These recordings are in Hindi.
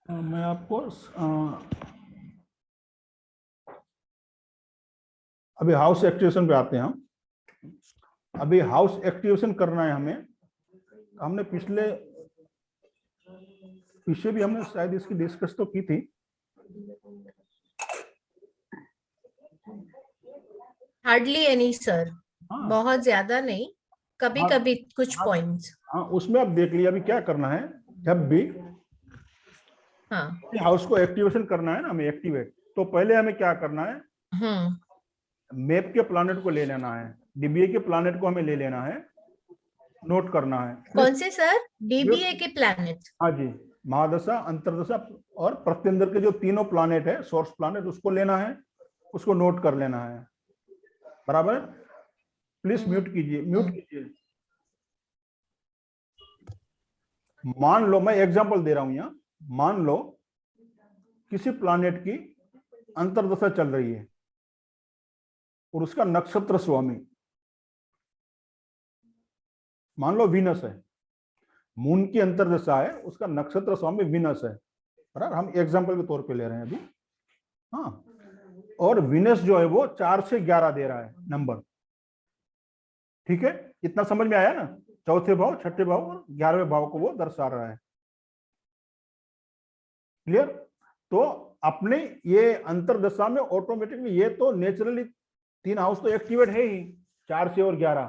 मैं आपको अभी हाउस एक्टिवेशन पे आते हैं हम। अभी हाउस एक्टिवेशन करना है हमें। हमने पीछे भी हमने शायद इसकी डिस्कस तो की थी। हार्डली एनी सर, हाँ बहुत ज्यादा नहीं, कभी हाँ कभी कुछ हाँ पॉइंट्स। हाँ, उसमें आप देख लिया। अभी क्या करना है, जब भी हाँ। हाउस को एक्टिवेशन करना है ना, हमें एक्टिवेट, तो पहले हमें क्या करना है, हम्म। मैप के प्लानेट को ले लेना है, डीबीए के प्लानेट को हमें ले लेना है, नोट करना है। कौन से सर? म्यूट। डीबीए के प्लैनेट? हाँ जी, महादशा, अंतरदशा और प्रत्यंतर के जो तीनों प्लानेट है, सोर्स प्लानेट, उसको लेना है, उसको नोट कर लेना है। बराबर। प्लीज म्यूट कीजिए, म्यूट कीजिए। मान लो, मैं एग्जांपल दे रहा हूं यहां, मान लो किसी प्लानेट की अंतरदशा चल रही है और उसका नक्षत्र स्वामी मान लो विनस है। मून की अंतरदशा है, उसका नक्षत्र स्वामी विनस है। बराबर, हम एग्जांपल के तौर पे ले रहे हैं अभी। हाँ, और विनस जो है वो 4 से 11 दे रहा है नंबर। ठीक है, इतना समझ में आया ना? चौथे भाव, छठे भाव और 11वें भाव को वो दर्शा रहा है। क्लियर? तो अपने ये अंतरदशा में ऑटोमेटिकली ये तो नेचुरली 3 हाउस तो एक्टिवेट है ही, 4 से और 11,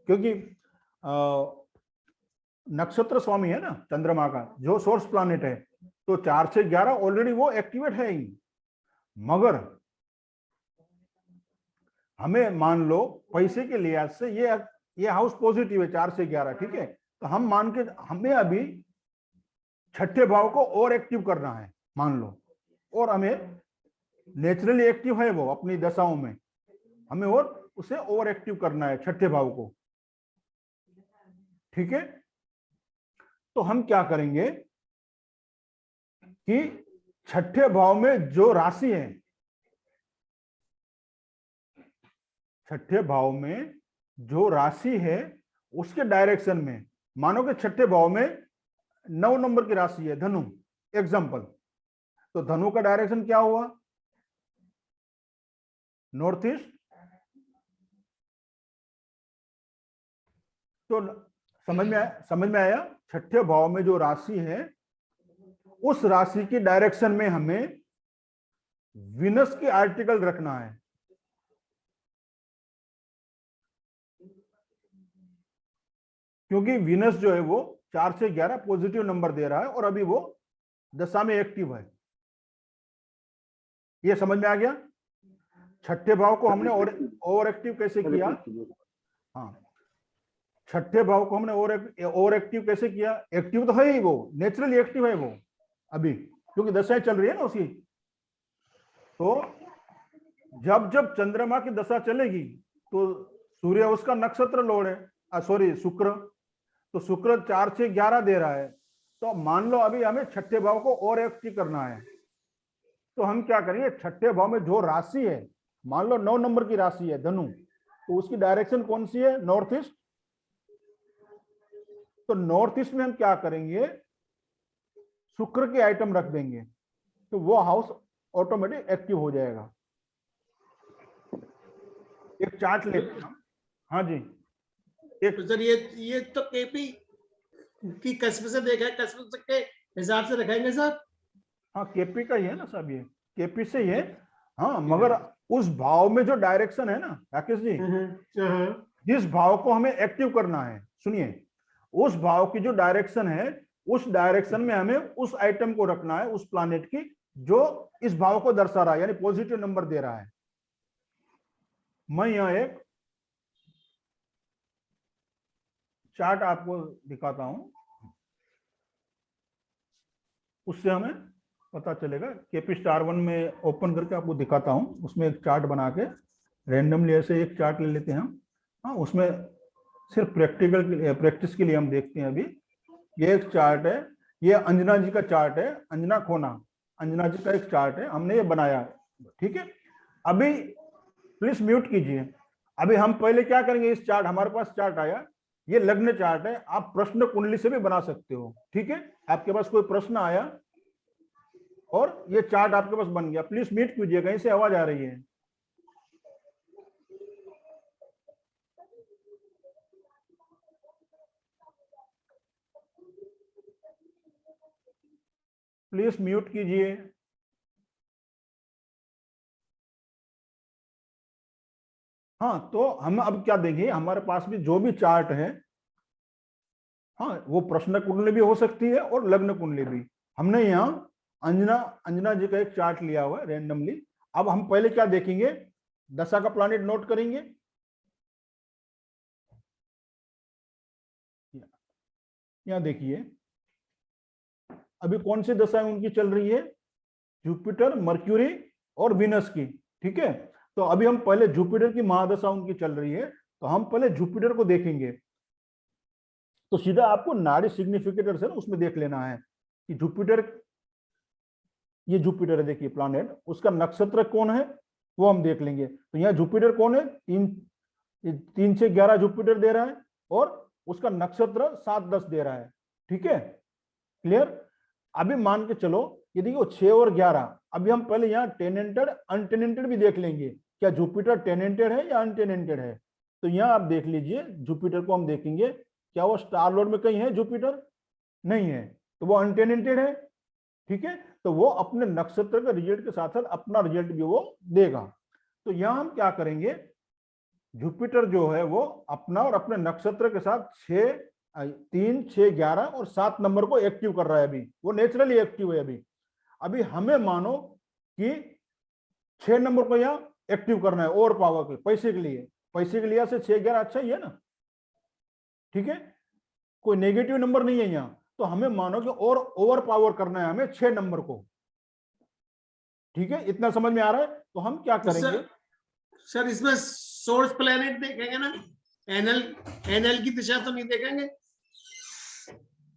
क्योंकि नक्षत्र स्वामी है ना चंद्रमा का, जो सोर्स प्लानेट है, तो 4 से 11 ऑलरेडी वो एक्टिवेट है ही। मगर हमें मान लो पैसे के लिहाज से ये हाउस पॉजिटिव है 4 से 11, ठीक है, तो हम मान के हमें अभी छठे भाव को और एक्टिव करना है, मान लो, और हमें नेचुरली एक्टिव है वो अपनी दशाओं में, हमें और उसे ओवर एक्टिव करना है छठे भाव को। ठीक है, तो हम क्या करेंगे कि छठे भाव में जो राशि है, छठे भाव में जो राशि है उसके डायरेक्शन में, मानो कि छठे भाव में 9 नंबर की राशि है धनु, एग्जांपल, तो धनु का डायरेक्शन क्या हुआ? North east. तो समझ में आया? छठे भाव में जो राशि है उस राशि की डायरेक्शन में हमें विनस की आर्टिकल रखना है। क्योंकि विनस जो है वो 4 से 11 पॉजिटिव नंबर दे रहा है और अभी वो दशा में एक्टिव है। ये समझ में आ गया? छठे भाव को हमने ओवर एक्टिव कैसे किया? हाँ, छठे भाव को हमने ओवर एक्टिव कैसे किया? एक्टिव तो है ही वो, नेचुरली एक्टिव है वो अभी, क्योंकि दशाएं चल रही है ना उसकी। तो जब जब चंद्रमा की दशा चलेगी तो सूर्य उसका नक्षत्र लॉर्ड है, सॉरी शुक्र, तो शुक्र 4 से 11 दे रहा है। तो मान लो अभी हमें छठे भाव को और एक्टिव करना है, तो हम क्या करेंगे, छठे भाव में जो राशि है, मान लो 9 नंबर की राशि है धनु, तो उसकी डायरेक्शन कौन सी है? North east. तो नॉर्थ ईस्ट में हम क्या करेंगे, शुक्र के आइटम रख देंगे, तो वो हाउस ऑटोमेटिक एक्टिव हो जाएगा। एक चार्ट लेते हैं हम। हाँ जी, एक तो सर ये तो केपी की कस्म से देखा है, कस्म के हिसाब से रखेंगे सर। हाँ केपी का ही है ना सब, ये केपी से ही है। हाँ, मगर उस भाव में जो डायरेक्शन है ना राकेश जी, जिस भाव को हमें एक्टिव करना है, सुनिए, उस भाव की जो डायरेक्शन है, उस डायरेक्शन में हमें उस आइटम को रखना है, उस प्लानेट की, जो इस भाव को दर्शा रहा है, यानी पॉजिटिव नंबर दे रहा है। मैं यहां एक चार्ट आपको दिखाता हूं, उससे हमें पता चलेगा। केपी स्टार 1 में ओपन करके आपको दिखाता हूं, उसमें एक चार्ट बना के रैंडमली ऐसे एक चार्ट ले लेते हैं हम। हाँ, उसमें सिर्फ प्रैक्टिस के लिए हम देखते हैं। अभी ये एक चार्ट है, ये अंजना जी का चार्ट है, अंजना खोना, अंजना जी का एक चार्ट है, हमने ये बनाया है। ठीक है, अभी प्लीज म्यूट कीजिए। अभी हम पहले क्या करेंगे, इस चार्ट, हमारे पास चार्ट आया, ये लग्न चार्ट है, आप प्रश्न कुंडली से भी बना सकते हो। ठीक है, आपके पास कोई प्रश्न आया और ये चार्ट आपके पास बन गया। प्लीज म्यूट कीजिए, कहीं से आवाज आ रही है। प्लीज म्यूट कीजिए। हाँ, तो हम अब क्या देंगे, हमारे पास भी जो भी चार्ट है, हाँ, वो प्रश्न कुंडली भी हो सकती है और लग्न कुंडली भी। हमने यहाँ अंजना अंजना जी का एक चार्ट लिया हुआ है रैंडमली। अब हम पहले क्या देखेंगे, दशा का प्लैनेट नोट करेंगे। यहाँ देखिए अभी कौन सी दशा उनकी चल रही है, जुपिटर, मर्क्यूरी और विनस की। ठीक है, तो अभी हम पहले जुपिटर की महादशा उनकी चल रही है, तो हम पहले जुपिटर को देखेंगे। तो सीधा आपको नाड़ी सिग्निफिकेटर से उसमें देख लेना है कि जुपिटर, ये जुपिटर है देखिए प्लैनेट, उसका नक्षत्र कौन है वो हम देख लेंगे। तो यहाँ जुपिटर कौन है, 3 से 11 जुपिटर दे रहा है और उसका नक्षत्र 7-10 दे रहा है। ठीक है, क्लियर। अभी मान के चलो ये देखिए 6 और 11, अभी हम पहले यहाँ टेनेंटेड अनटेनेंटेड भी देख लेंगे, क्या जुपिटर टेनेंटेड है या अनटेनेंटेड है। तो यहाँ आप देख लीजिए, जुपिटर को हम देखेंगे, क्या वो स्टार लॉर्ड में कहीं है जुपिटर, नहीं है, तो वो अनटेनेंटेड है। ठीक है, तो वो अपने नक्षत्र के रिजल्ट के साथ साथ अपना रिजल्ट भी वो देगा। तो यहाँ हम क्या करेंगे, जुपिटर जो है वो अपना और अपने नक्षत्र के साथ 3, 6, 11 और 7 नंबर को एक्टिव कर रहा है। अभी वो नेचुरली एक्टिव है। अभी हमें मानो कि 6 नंबर को यहाँ एक्टिव करना है और पावर के पैसे के लिए, से 6, 11 अच्छा ही है ना। ठीक है, कोई नेगेटिव नंबर नहीं है यहाँ, तो हमें मानो कि और ओवर पावर करना है हमें 6 नंबर को। ठीक है, इतना समझ में आ रहा है। तो हम क्या करेंगे, सर इसमें सोर्स प्लैनेट देखेंगे ना, एनएल की दिशा तो नहीं देखेंगे।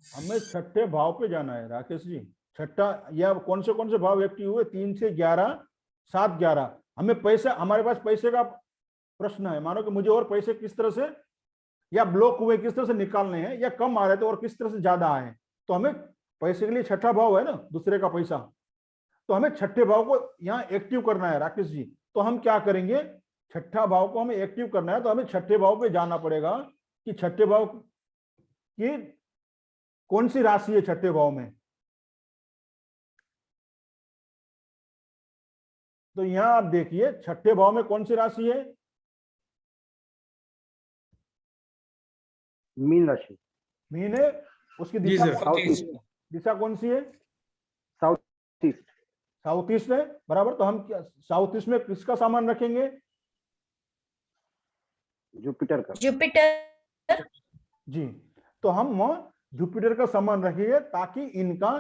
हमें छठे भाव पे जाना है राकेश जी। छठा, या कौन से भाव एक्टिव हुए, 3 से 11, 7, 11। हमें पैसे, हमारे पास पैसे का प्रश्न है, मानो कि मुझे और पैसे किस तरह से, या ब्लॉक हुए किस तरह से निकालने हैं, या कम आ रहे थे और किस तरह से ज्यादा आए। तो हमें पैसे के लिए छठा भाव है ना, दूसरे का पैसा, तो हमें छठे भाव को यहाँ एक्टिव करना है राकेश जी। तो हम क्या करेंगे, छठा भाव को हमें एक्टिव करना है, तो हमें छठे भाव पे जाना पड़ेगा कि छठे भाव की कौन सी राशि है छठे भाव में। तो यहां आप देखिए छठे भाव में कौन सी राशि है, मीन राशि। मीन है। उसकी जी दिशा सर। दिशा कौन सी है, साउथ ईस्ट। साउथ ईस्ट है, बराबर। तो हम साउथ ईस्ट में किसका सामान रखेंगे, जुपिटर का। जुपिटर। जी, तो हम जुपिटर का सामान रखेंगे ताकि इनका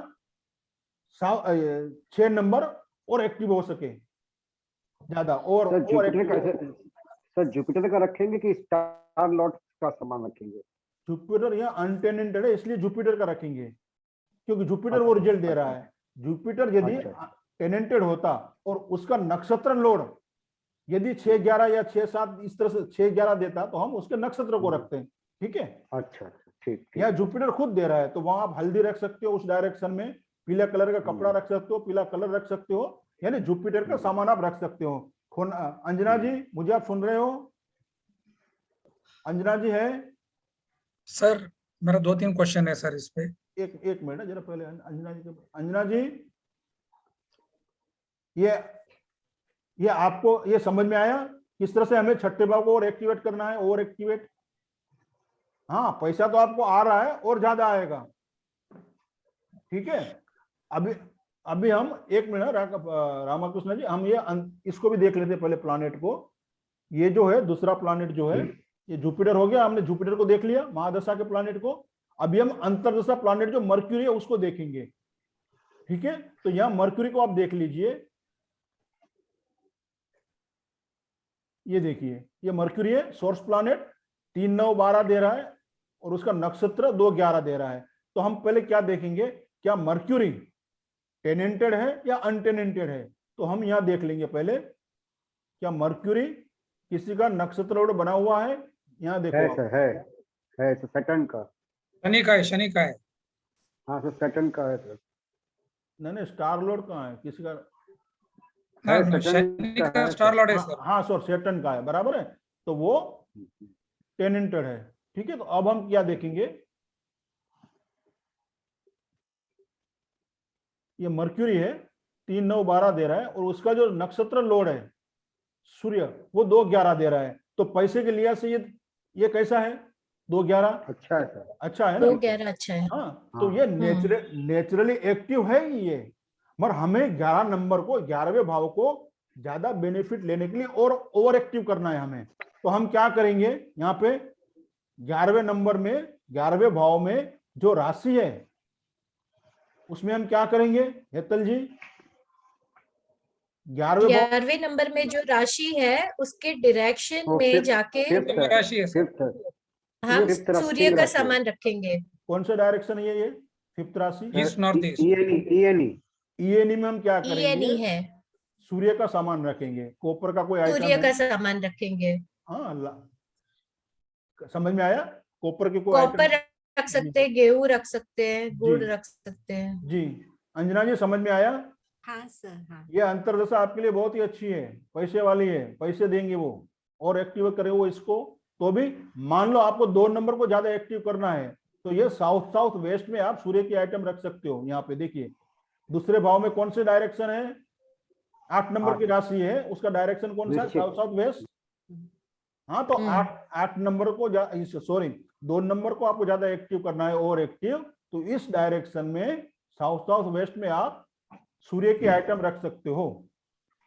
6 नंबर और एक्टिव हो सके ज्यादा। और सर जुपिटर का रखेंगे कि स्टार लॉर्ड का सामान रखेंगे। जुपिटर यहाँ अनटेनेंटेड है, इसलिए जुपिटर का रखेंगे, क्योंकि जुपिटर वो रिजल्ट दे रहा है। जुपिटर यदि टेनेंटेड होता और उसका नक्षत्र लोड यदि 6, 11 या 6, 7 इस तरह से 6, 11 देता, तो हम उसके नक्षत्र को रखते हैं। ठीक है, अच्छा, ठीक। या जुपिटर खुद दे रहा है, तो वहां आप हल्दी रख सकते हो उस डायरेक्शन में, पीला कलर का कपड़ा रख सकते हो, पीला कलर रख सकते हो, यानी जुपिटर का सामान आप रख सकते हो। अंजना जी, मुझे आप सुन रहे हो, अंजना जी है सर? मेरा 2-3 क्वेश्चन है सर इस पे। एक मिनट जरा, पहले अंजना जी ये आपको ये समझ में आया किस तरह से हमें छठे भाव को और एक्टिवेट करना है, ओवर एक्टिवेट। हाँ, पैसा तो आपको आ रहा है और ज्यादा आएगा। ठीक है, अभी हम एक मिनट रामाकृष्ण जी, हम ये इसको भी देख लेते पहले प्लैनेट को। ये जो है दूसरा प्लैनेट जो है, ये जुपिटर हो गया, हमने जुपिटर को देख लिया महादशा के प्लैनेट को। अभी हम अंतरदशा प्लैनेट जो मर्क्यूरी है उसको देखेंगे। ठीक है, तो यहां मर्क्यूरी को आप देख लीजिए, ये देखिए ये मर्क्यूरी है, सोर्स प्लैनेट 3, 9, 12 दे रहा है और उसका नक्षत्र 2, 11 दे रहा है। तो हम पहले क्या देखेंगे, क्या मर्क्यूरी टेनेंटेड है या अनटेनेंटेड है। तो हम यहां देख लेंगे पहले, क्या मर्क्यूरी किसी का नक्षत्र लोड बना हुआ है। यहाँ देखो है सर, है सर, सैटर्न का। शनि का है, शनि का है। हाँ सर, सैटर्न का है सर। नहीं स्टार लॉर्ड कहाँ है किसी का? ना Saturn शनि का का है, स्टार लॉर्ड है हाँ सर। हाँ सर सेटन का है बराबर है, तो वो टेनेंटेड है। ठीक है, तो अब हम क्या देखेंगे, ये मर्क्यूरी है 3 9 12 दे रहा है, और उसका जो नक्षत्र लॉर्ड है सूर्य वो 2 11 दे रहा है। तो पैसे के लिहाज से ये कैसा है? 2 11 अच्छा है सर। अच्छा है ना? 2 11 अच्छा है। हाँ, तो हाँ। ये नेचुरली एक्टिव है ही ये, मगर हमें 11 नंबर को 11वें भाव को ज्यादा बेनिफिट लेने के लिए और ओवर एक्टिव करना है हमें। तो हम क्या करेंगे, यहाँ पे 11वें नंबर में 11वें भाव में जो राशि है उसमें हम क्या करेंगे हेतल जी? 11वें भाव 11वें नंबर में जो राशि है उसके डायरेक्शन वो में फिफ्थ जाके फिफ्थ राशि है सर। फिफ्थ हम फिफ्थ राशि सूर्य का राशि है। सामान रखेंगे। कौन सा डायरेक्शन है ये फिफ्थ राशि? East north east. ENE ENE में हम क्या ये करेंगे? नहीं है, सूर्य का सामान रखेंगे, कॉपर का कोई आइटम सूर्य है? का सामान रखेंगे। हाँ समझ में आया, कॉपर के कोई कॉपर आइटम? रख जी सकते हैं, गेहूं रख सकते हैं, जी गुड़ रख सकते हैं। जी। अंजना जी समझ में आया? हाँ सर हाँ। ये अंतर्दशा आपके लिए बहुत ही अच्छी है, पैसे वाली है, पैसे देंगे वो, और एक्टिव करे वो इसको। तो भी मान लो आपको 2 नंबर को ज्यादा एक्टिव करना है, तो ये साउथ साउथ वेस्ट में आप सूर्य की आइटम रख सकते हो। यहाँ पे देखिए दूसरे भाव में कौन से डायरेक्शन है, 8 नंबर की राशि है, उसका डायरेक्शन कौन सा है? वृश्चिक। South south west. हाँ, तो हम्म। 8 नंबर को सॉरी 2 नंबर को आपको ज्यादा एक्टिव करना है, ओवर एक्टिव, तो इस डायरेक्शन में साउथ साउथ वेस्ट में आप सूर्य की आइटम रख सकते हो।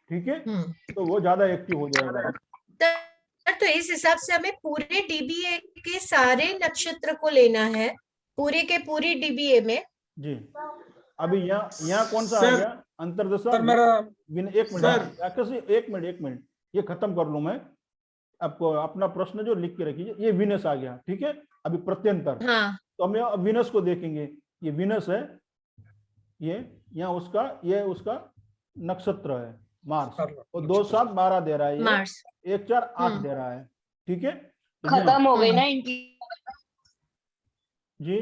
ठीक है, तो वो ज्यादा एक्टिव हो जाएगा। तो इस हिसाब से हमें पूरे डीबीए के सारे नक्षत्र को लेना है, पूरे के पूरी डीबीए में। जी, अभी यहाँ कौन सा आ सर- गया अंतर्दशा? सर मेरा एक मिनट सर। राकेश जी, एक मिनट ये खत्म कर लूं मैं। आपको अपना प्रश्न जो लिख के रखिए, ये विनस आ गया। ठीक है, अभी प्रत्यंतर, हाँ तो हम यहाँ विनस को देखेंगे। ये विनस है, ये यहाँ उसका, ये उसका नक्षत्र है मार्स, स्टार लॉर्ड और 2 7 12 दे रहा है, ये मार्स 1 4 8 दे रहा है। ठीक है, तो यहाँ- खत्म हो गई ना इनकी, जी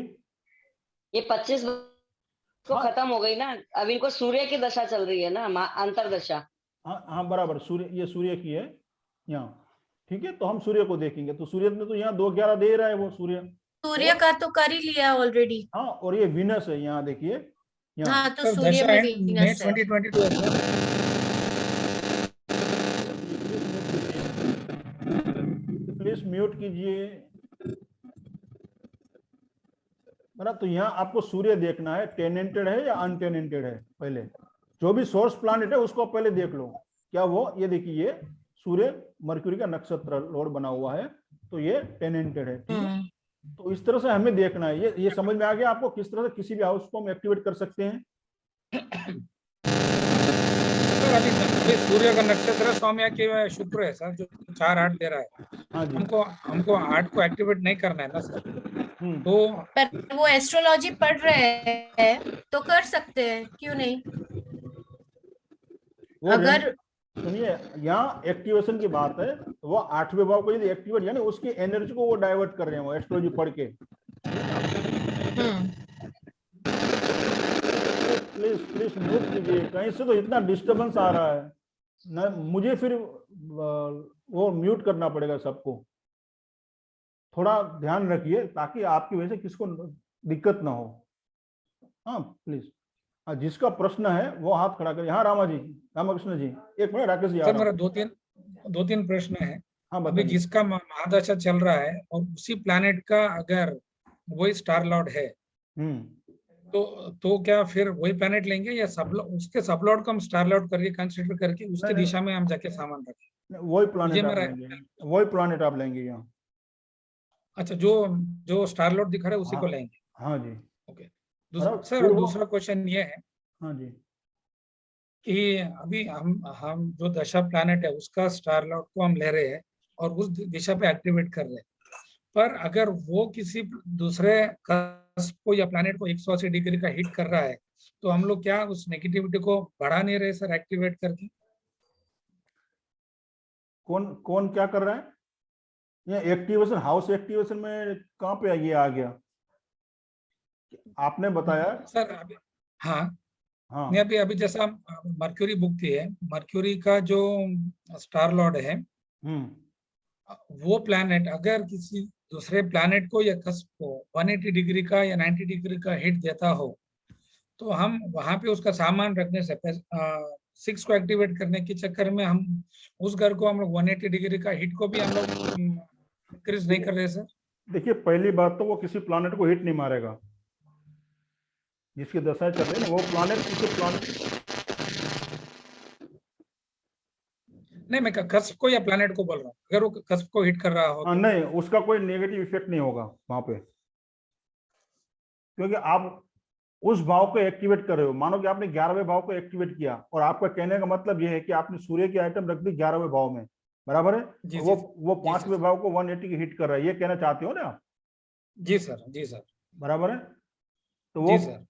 ये 25 को हाँ। खत्म हो गई ना। अब इनको सूर्य की दशा चल रही है ना, अंतरदशा। हाँ हाँ बराबर, सूर्य, ये सूर्य की है यहाँ। ठीक है, तो हम सूर्य को देखेंगे, तो सूर्य में तो यहाँ 2 11 दे रहा है वो सूर्य। सूर्य का तो कर ही लिया ऑलरेडी। हाँ, और ये विनस है, यहाँ देखिए यहाँ। हाँ, तो सर सूर्य दशा में एंड मई वीनस है। 2022 है सर। प्लीज म्यूट कीजिए। तो यहाँ आपको सूर्य देखना है, टेनेंटेड है या अनटेनेंटेड है। पहले जो भी सोर्स प्लैनेट है उसको पहले देख लो, क्या वो, ये देखिए ये सूर्य मरक्यूरी का नक्षत्र लॉर्ड बना हुआ है, तो ये टेनेंटेड है। ठीक है, तो इस तरह से हमें देखना है। ये समझ में आ गया आपको किस तरह से किसी भी हाउस को हम एक्टिवेट कर सकते हैं? सर अभी सूर्य का नक्षत्र सौम्या के शुक्र है सर, जो 4 8 दे रहा है। हाँ जी। हमको 8 को एक्टिवेट नहीं करना है ना सर। तो पर वो एस्ट्रोलॉजी पढ़ रहे हैं तो कर सकते हैं, क्यों नहीं? वो अगर सुनिए, यहाँ एक्टिवेशन की बात है, तो वो 8वें भाव को यदि एक्टिवेट, यानी उसकी एनर्जी को वो डाइवर्ट कर रहे हैं वो एस्ट्रोलॉजी पढ़ के। प्लीज प्लीज म्यूट कीजिए, कहीं से तो इतना डिस्टरबेंस आ रहा है ना, मुझे फिर वो म्यूट करना पड़ेगा सबको। थोड़ा ध्यान रखिए ताकि आपकी वजह से किसको दिक्कत ना हो। हाँ प्लीज, जिसका प्रश्न है वो हाथ खड़ा करिए। हाँ रामाकृष्ण जी, एक मिनट, राकेश जी आ सर रहा मेरा हूं। दो तीन प्रश्न है। हाँ अभी बताइए। जिसका महादशा चल रहा है और उसी प्लैनेट का अगर वही स्टार लॉर्ड है, तो क्या फिर वही प्लैनेट लेंगे या उसके सब लॉर्ड को हम स्टार लॉर्ड करके कंसीडर करके उसके नहीं, दिशा में हम जाके सामान रखें? वही प्लानेट आप मेरा लेंगे, वही प्लानेट आप लेंगे यहाँ। अच्छा, जो स्टार लॉर्ड दिखा रहा है उसी को लेंगे। हाँ जी। ओके। मतलब सर दूसरा क्वेश्चन ये है हाँ जी, कि अभी हम जो दशा प्लैनेट है उसका स्टार लॉर्ड को हम ले रहे हैं और उस दिशा पे एक्टिवेट कर रहे हैं, पर अगर वो किसी दूसरे कस्प को या प्लैनेट को 180 डिग्री का हिट कर रहा है, तो हम लोग क्या उस नेगेटिविटी को बढ़ा नहीं रहे सर एक्टिवेट करके? कौन क्या कर रहा है? ये एक्टिवेशन, हाउस एक्टिवेशन में कहाँ पे ये आ गया? आपने बताया सर अभी हाँ हाँ नहीं, अभी अभी जैसा मर्क्यूरी बुक थी है, मर्क्यूरी का जो स्टार लॉर्ड है, वो प्लैनेट अगर किसी दूसरे प्लैनेट को या कस्प को 180 डिग्री का या 90 डिग्री का हिट देता हो, तो हम वहां पे उसका सामान रखने से 6 को एक्टिवेट करने के चक्कर में हम उस घर को हम लोग 180 डिग्री का हिट को भी हम लोग इंक्रीज नहीं कर रहे सर। देखिए, पहली बात तो वो किसी प्लानेट को हिट नहीं मारेगा, जिसकी दशाएं चल रही है ना, वो प्लानेट किसी प्लानेट, नहीं, मैं कस्प को या प्लैनेट को बोल रहा हूँ, अगर वो कस्प को हिट कर रहा हो तो। नहीं, उसका कोई नेगेटिव इफेक्ट नहीं होगा वहां पे, क्योंकि आप उस भाव को एक्टिवेट कर रहे हो। मानो कि आपने 11वें भाव को एक्टिवेट किया, और आपका कहने का मतलब यह है कि आपने सूर्य की आइटम रख दी 11वें भाव में, बराबर है, जी, वो 5वें भाव को 180 की हिट कर रहा है, ये कहना चाहते हो ना आप? जी सर, जी सर, बराबर है, तो जी वो सर,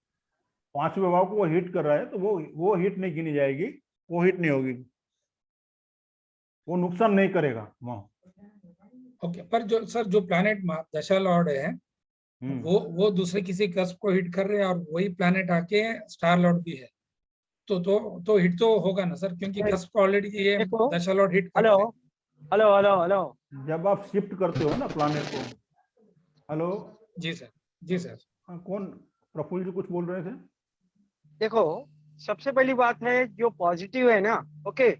5वें भाव को वो हिट कर रहा है, तो वो हिट नहीं गिनी जाएगी, वो हिट नहीं होगी, वो नुकसान नहीं करेगा वहां। ओके। पर जो सर जो प्लैनेट दशा लॉर्ड है, वो दूसरे किसी कस्प को हिट कर रहे हैं, और वही प्लैनेट आके स्टार लॉर्ड भी है, तो हिट तो होगा ना सर, क्योंकि कस्प को ऑलरेडी ये देखो, दशा लॉर्ड हिट कर हेलो रहे हैं। हेलो हेलो हेलो जब आप शिफ्ट करते हो ना प्लानेट को, हेलो, जी सर, जी सर, हाँ, कौन, प्रफुल्ल जी कुछ बोल रहे थे? देखो, सबसे पहली बात है जो पॉजिटिव है ना, ओके,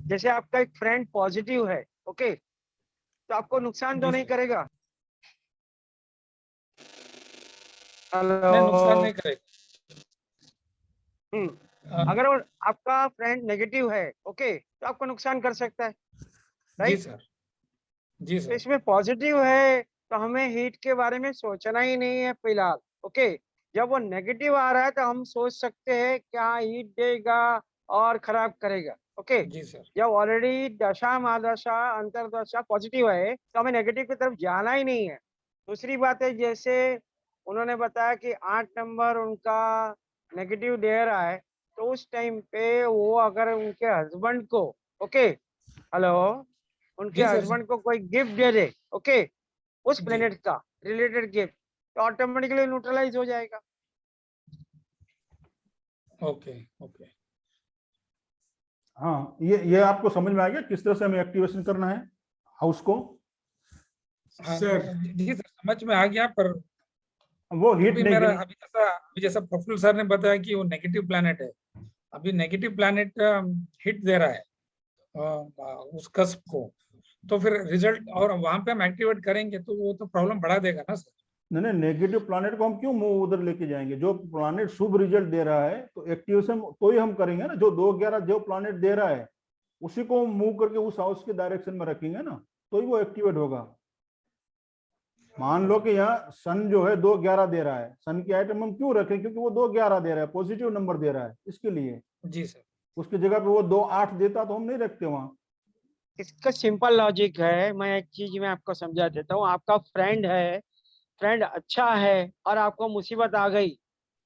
जैसे आपका एक फ्रेंड पॉजिटिव है, ओके, तो आपको नुकसान तो जी नहीं सर। करेगा। नहीं, नुकसान हेलो। नहीं करेगा। अगर वो आपका फ्रेंड नेगेटिव है, ओके, तो आपको नुकसान कर सकता है, जी राइट। सर, जी तो सर, इसमें पॉजिटिव है तो हमें हीट के बारे में सोचना ही नहीं है फिलहाल, ओके। जब वो नेगेटिव आ रहा है तो हम सोच सकते हैं क्या हीट देगा और खराब करेगा, ओके। जी सर, जब ऑलरेडी दशा महादशा अंतरदशा पॉजिटिव है तो हमें नेगेटिव की तरफ जाना ही नहीं है। दूसरी बात है, जैसे उन्होंने बताया कि 8 नंबर उनका नेगेटिव दे रहा है, तो उस टाइम पे वो अगर उनके हस्बैंड को, ओके, हेलो, उनके जी सर, हस्बैंड को कोई गिफ्ट दे दे, ओके, उस जी, प्लेनेट का रिलेटेड गिफ्ट, तो ऑटोमेटिकली न्यूट्रलाइज हो जाएगा। Okay, okay. हाँ, ये आपको समझ में आ गया किस तरह से हमें एक्टिवेशन करना है हाउस को? हाँ, सर जी सर, समझ में आ गया। पर वो हिट अभी नहीं मेरा गिनी, अभी जैसा प्रफुल्ल सर ने बताया कि वो नेगेटिव प्लैनेट है, अभी नेगेटिव प्लैनेट हिट दे रहा है उस कस्प को, तो फिर रिजल्ट, और वहां पे हम एक्टिवेट करेंगे तो वो तो प्रॉब्लम बढ़ा देगा ना सर। नहीं, नेगेटिव प्लानेट को हम क्यों मुंह उधर लेके जाएंगे? जो प्लानेट शुभ रिजल्ट दे रहा है तो एक्टिवेशन तो ही हम करेंगे ना। जो 2-11 जो प्लानेट दे रहा है उसी को मूव करके उस हाउस के डायरेक्शन में रखेंगे ना, तो ही वो एक्टिवेट होगा। मान लो कि यहाँ सन जो है 2-11 दे रहा है, सन की आइटम हम क्यों रखें? क्योंकि वो 2-11 दे रहा है, पॉजिटिव नंबर दे रहा है, इसके लिए। जी सर, उसकी जगह पे वो 2-8 देता तो हम नहीं रखते वहां। इसका सिंपल लॉजिक है, मैं एक चीज में आपको समझा देता हूँ। आपका फ्रेंड है, फ्रेंड अच्छा है, और आपको मुसीबत आ गई,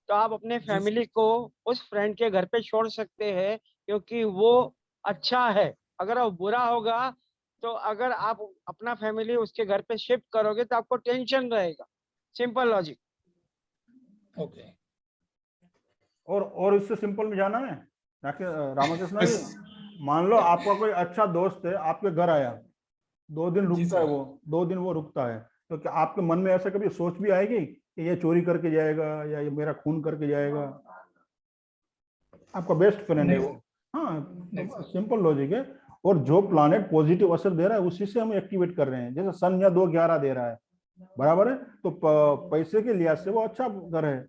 तो आप अपने जी सर, फैमिली को उस फ्रेंड के घर पे छोड़ सकते हैं, क्योंकि वो अच्छा है। अगर वो बुरा होगा, तो अगर आप अपना फैमिली उसके घर पे शिफ्ट करोगे तो आपको टेंशन रहेगा। Simple logic. ओके। और इससे सिंपल में जाना है रामकृष्ण जी। बस मान लो आपका कोई अच्छा दोस्त है, आपके घर आया, 2 दिन जी रुकता है सर, वो, 2 दिन वो रुकता है, तो क्या आपके मन में ऐसा कभी सोच भी आएगी कि ये चोरी करके जाएगा या ये मेरा खून करके जाएगा? आपका बेस्ट फ्रेंड है नहीं वो। सर, हाँ, नहीं तो सर, सिंपल लॉजिक है। और जो प्लानेट पॉजिटिव असर दे रहा है उसी से हम एक्टिवेट कर रहे हैं। जैसे सन या 2-11 दे रहा है, बराबर है, तो पैसे के लिहाज से वो अच्छा घर है,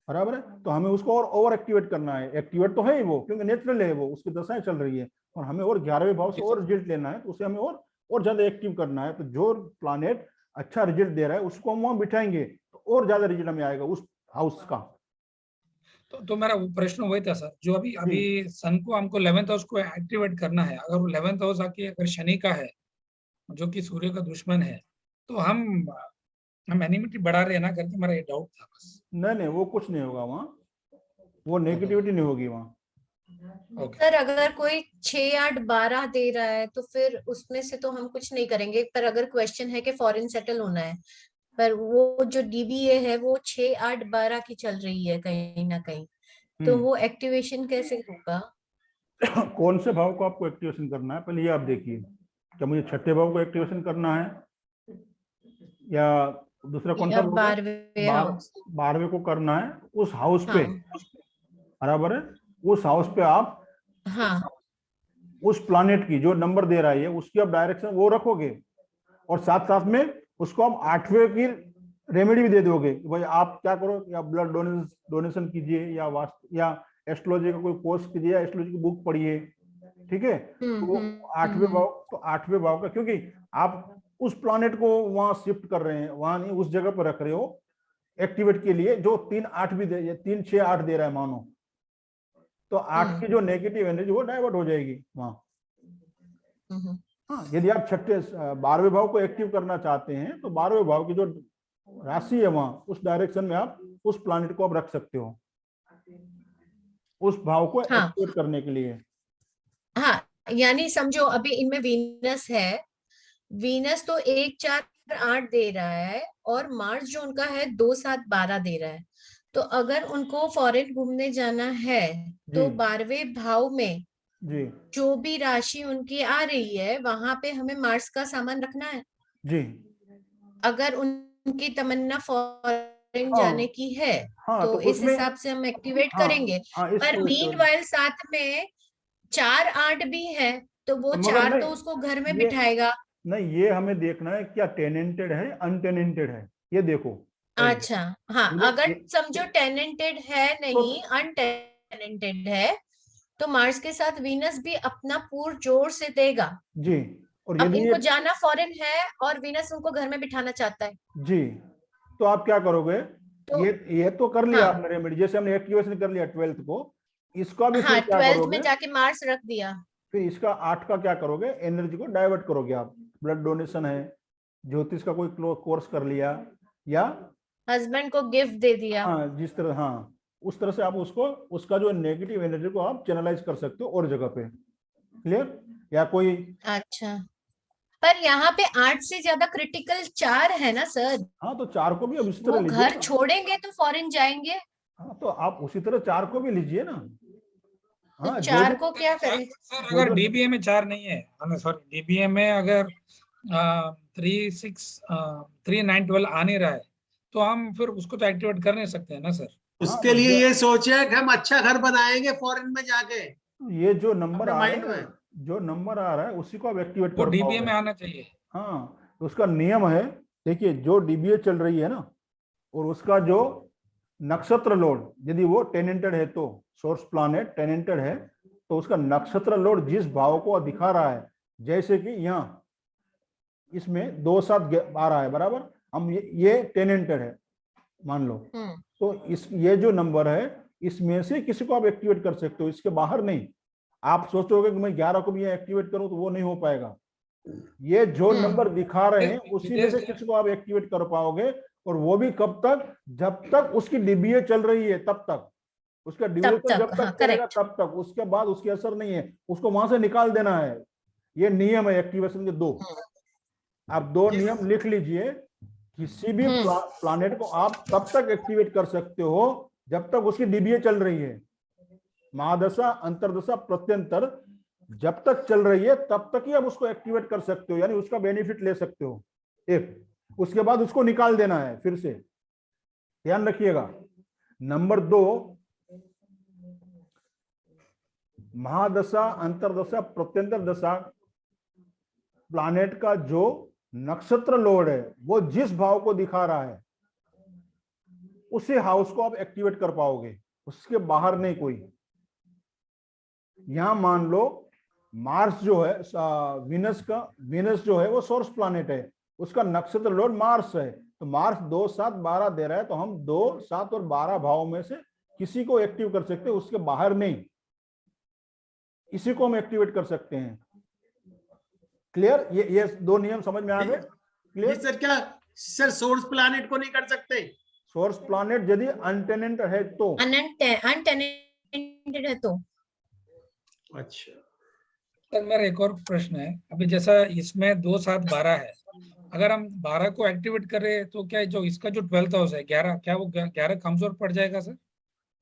बराबर है, तो हमें उसको और ओवर एक्टिवेट करना है। एक्टिवेट तो है ही वो, क्योंकि नेचुरल है वो, उसकी दशाएं चल रही है, और हमें और 11वें भाव से जी और सर, रिजल्ट लेना है, तो उसे हमें और ज्यादा एक्टिव करना है। तो जो प्लानेट अच्छा रिजल्ट दे रहा है उसको हम वहां बिठाएंगे तो और ज्यादा रिजल्ट हमें आएगा उस हाउस का। तो मेरा वो प्रश्न वही था सर, जो अभी जी, अभी सन को हमको 11th हाउस को एक्टिवेट करना है, अगर वो 11th हाउस आके अगर शनि का है, जो कि सूर्य का दुश्मन है, तो हम एनिमिटी बढ़ा रहे हैं ना करके मेरा ये डाउट था बस। नहीं, वो कुछ नहीं होगा वहाँ, वो ओके, नेगेटिविटी नहीं होगी वहाँ। ओके। सर अगर कोई 6, 8, 12 दे रहा है तो फिर उसमें से तो हम कुछ नहीं करेंगे, पर अगर क्वेश्चन है कि फॉरेन सेटल होना है, पर वो जो डीबीए है वो 6, 8, 12 की चल रही है कहीं ना कहीं, तो वो एक्टिवेशन कैसे होगा? कौन से भाव को आपको एक्टिवेशन करना है, पहले ये आप देखिए। क्या मुझे छठे भाव को एक्टिवेशन करना है या दूसरा कौन सा या भाव है? 12वें हाउस? 12वें को करना है उस हाउस पे, हाँ बराबर है। उस हाउस पे आप हाँ उस प्लानेट की जो नंबर दे रहा है उसकी आप डायरेक्शन वो रखोगे, और साथ साथ में उसको आप 8वें की रेमेडी भी दे दोगे। भाई आप क्या करो, या ब्लड डोनेशन कीजिए, या वास्तु या एस्ट्रोलॉजी का कोई कोर्स कीजिए, या एस्ट्रोलॉजी की बुक पढ़िए, ठीक है। तो वो 8वें भाव, तो 8वें भाव का, क्योंकि आप उस प्लानेट को वहां शिफ्ट कर रहे हैं, वहां नहीं उस जगह पर रख रहे हो एक्टिवेट के लिए, जो 3-8 भी दे, 3-6-8 दे रहा है मानो, तो 8 की जो नेगेटिव एनर्जी वो डाइवर्ट हो जाएगी वहां। हाँ, यदि आप 12वें भाव को एक्टिव करना चाहते हैं तो 12वें भाव की जो राशि है वहां उस डायरेक्शन में आप उस प्लानेट को आप रख सकते हो, उस भाव को हाँ। एक्टिवेट करने के लिए। हाँ, यानी समझो अभी इनमें वीनस है, वीनस तो 1-4-8 दे रहा है, और मार्स जो उनका है 2-7-12 दे रहा है। तो अगर उनको फॉरेन घूमने जाना है तो जी 12वें भाव में जी जो भी राशि उनकी आ रही है वहां पे हमें मार्स का सामान रखना है। जी। अगर उनकी तमन्ना फॉरेन हाँ जाने की है हाँ, तो तो इस उसमें हिसाब से हम एक्टिवेट हाँ करेंगे। हाँ पर इसको मीनवाइल साथ में 4-8 भी है, तो वो मगर 4 तो नहीं, उसको घर में ये बिठाएगा। नहीं, ये हमें देखना है क्या टेनेंटेड है अनटेनेंटेड है, ये देखो पहले। अच्छा, हाँ, अगर समझो टेनेंटेड है तो नहीं, अनटेनेंटेड है, तो मार्स के साथ वीनस भी अपना पूर्ण जोर से देगा। जी, और अब यदि इनको जाना फॉरेन है और वीनस उनको घर में बिठाना चाहता है, जी, तो आप क्या करोगे? तो ये तो कर लिया हाँ आपने रेमेडी, जैसे हमने एक्टिवेशन कर लिया 12th को, इसका भी हाँ, फिर क्या 12th करोगे? में जाके मार्स रख दिया। फिर इसका 8 का क्या करोगे? एनर्जी को डाइवर्ट करोगे आप। ब्लड डोनेशन है, ज्योतिष का कोई कोर्स कर लिया, या हस्बैंड को गिफ्ट दे दिया। हाँ जिस तरह, हाँ उस तरह से आप उसको, उसका जो नेगेटिव एनर्जी को आप चैनलाइज कर सकते हो और जगह पे। क्लियर? या कोई, अच्छा, पर यहाँ पे 8 से ज्यादा क्रिटिकल 4 है ना सर, हाँ तो 4 को भी अब इस तरह वो लीजिए घर ना। छोड़ेंगे तो फॉरेन जाएंगे, हाँ तो आप उसी तरह 4 को भी लीजिए ना। तो हाँ, जो 4 जो को क्या करें? सर जो अगर जो डीबीए में 4 नहीं है, सॉरी डीबीए में अगर 3-9-12 आ नहीं रहा है, तो हम फिर उसको तो एक्टिवेट कर नहीं सकते हैं ना सर। हाँ उसके तो लिए ये सोचे कि हम अच्छा घर बनाएंगे फॉरेन में जाके ये जो नंबर अपने आ माइंड रहा है, में। जो नंबर आ रहा है उसी को आप एक्टिवेट वो कर डीबीए पाओगे। में आना चाहिए। हाँ, तो उसका नियम है, देखिए जो डीबीए चल रही है ना, और उसका जो नक्षत्र लोड यदि वो टेनेंटेड है, तो सोर्स प्लैनेट टेनेंटेड है, तो उसका नक्षत्र लोड जिस भाव को दिखा रहा है, जैसे कि यहाँ इसमें 2-7-12 है, बराबर, हम ये टेनेंटेड है मान लो, तो इस ये जो नंबर है इसमें से किसी को आप एक्टिवेट कर सकते हो, इसके बाहर नहीं। आप सोचोगे कि मैं 11 को भी यहाँ एक्टिवेट करूं तो वो नहीं हो पाएगा। ये जो नंबर दिखा रहे हैं उसी में से किसी को आप एक्टिवेट कर पाओगे, और वो भी कब तक? जब तक उसकी डीबीए चल रही है तब तक, उसका ड्यूरेशन जब हाँ, तक चलेगा करेक्ट। तब तक, उसके बाद उसकी असर नहीं है, उसको वहां से निकाल देना है। ये नियम है एक्टिवेशन के 2। आप 2 नियम लिख लीजिए। किसी भी प्लैनेट को आप तब तक एक्टिवेट कर सकते हो जब तक उसकी डीबीए चल रही है। महादशा, अंतरदशा, प्रत्यंतर जब तक चल रही है तब तक ही आप उसको एक्टिवेट कर सकते हो, यानी उसका बेनिफिट ले सकते हो। एक, उसके बाद उसको निकाल देना है फिर से, ध्यान रखिएगा। नंबर 2, महादशा, अंतरदशा, प्रत्यंतर दशा, प्लैनेट का जो नक्षत्र लोड है वो जिस भाव को दिखा रहा है उसी हाउस को आप एक्टिवेट कर पाओगे, उसके बाहर नहीं कोई। यहां मान लो मार्स जो है, वीनस जो है वो सोर्स प्लैनेट है, उसका नक्षत्र लोड मार्स है, तो मार्स 2-7-12 दे रहा है, तो हम 2, 7 और 12 भाव में से किसी को एक्टिव कर सकते हैं, उसके बाहर नहीं। इसी को हम एक्टिवेट कर सकते हैं। क्लियर? ये 2 नियम समझ में आ गए? क्लियर? सर क्या सर सोर्स प्लैनेट को नहीं कर सकते? सोर्स प्लैनेट यदि अनटेनेंट है तो, अनटेनेंटेड है तो। अच्छा सर मेरा एक और प्रश्न है, अभी जैसा इसमें 2-7-12 है, अगर हम 12 को एक्टिवेट करें तो क्या जो इसका जो 12th हाउस है 11, क्या वो 11 कमजोर पड़ जाएगा सर?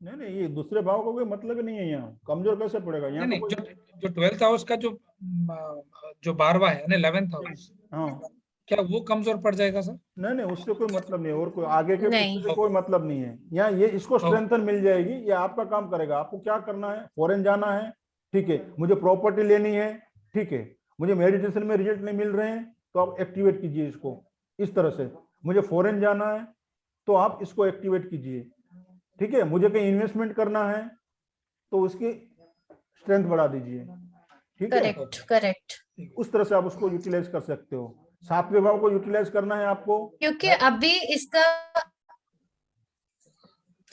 नहीं नहीं, ये दूसरे भाव का कोई मतलब ही नहीं है, यहाँ कमजोर कैसे पड़ेगा यहाँ नहीं तो नहीं, कोई। जो 12th हाउस का जो 12वां है यानी 11th हाउस, हाँ क्या वो कमजोर पड़ जाएगा सर? नहीं नहीं, उससे कोई मतलब नहीं है, और कोई आगे के नहीं। पीछे से कोई मतलब नहीं है यहाँ, ये इसको तो स्ट्रेंथन मिल जाएगी, ये आपका काम करेगा। आपको क्या करना है, फॉरेन जाना है, ठीक है, मुझे प्रॉपर्टी लेनी है, ठीक है, मुझे मेडिटेशन में रिजल्ट नहीं मिल रहे हैं, तो आप एक्टिवेट कीजिए इसको इस तरह से। मुझे फॉरेन जाना है तो आप इसको एक्टिवेट कीजिए, ठीक है, मुझे कहीं इन्वेस्टमेंट करना है तो उसकी स्ट्रेंथ बढ़ा दीजिए, ठीक है। Correct correct. उस तरह से आप उसको यूटिलाइज कर सकते हो। 7वें भाव को यूटिलाइज करना है आपको, क्योंकि अभी इसका,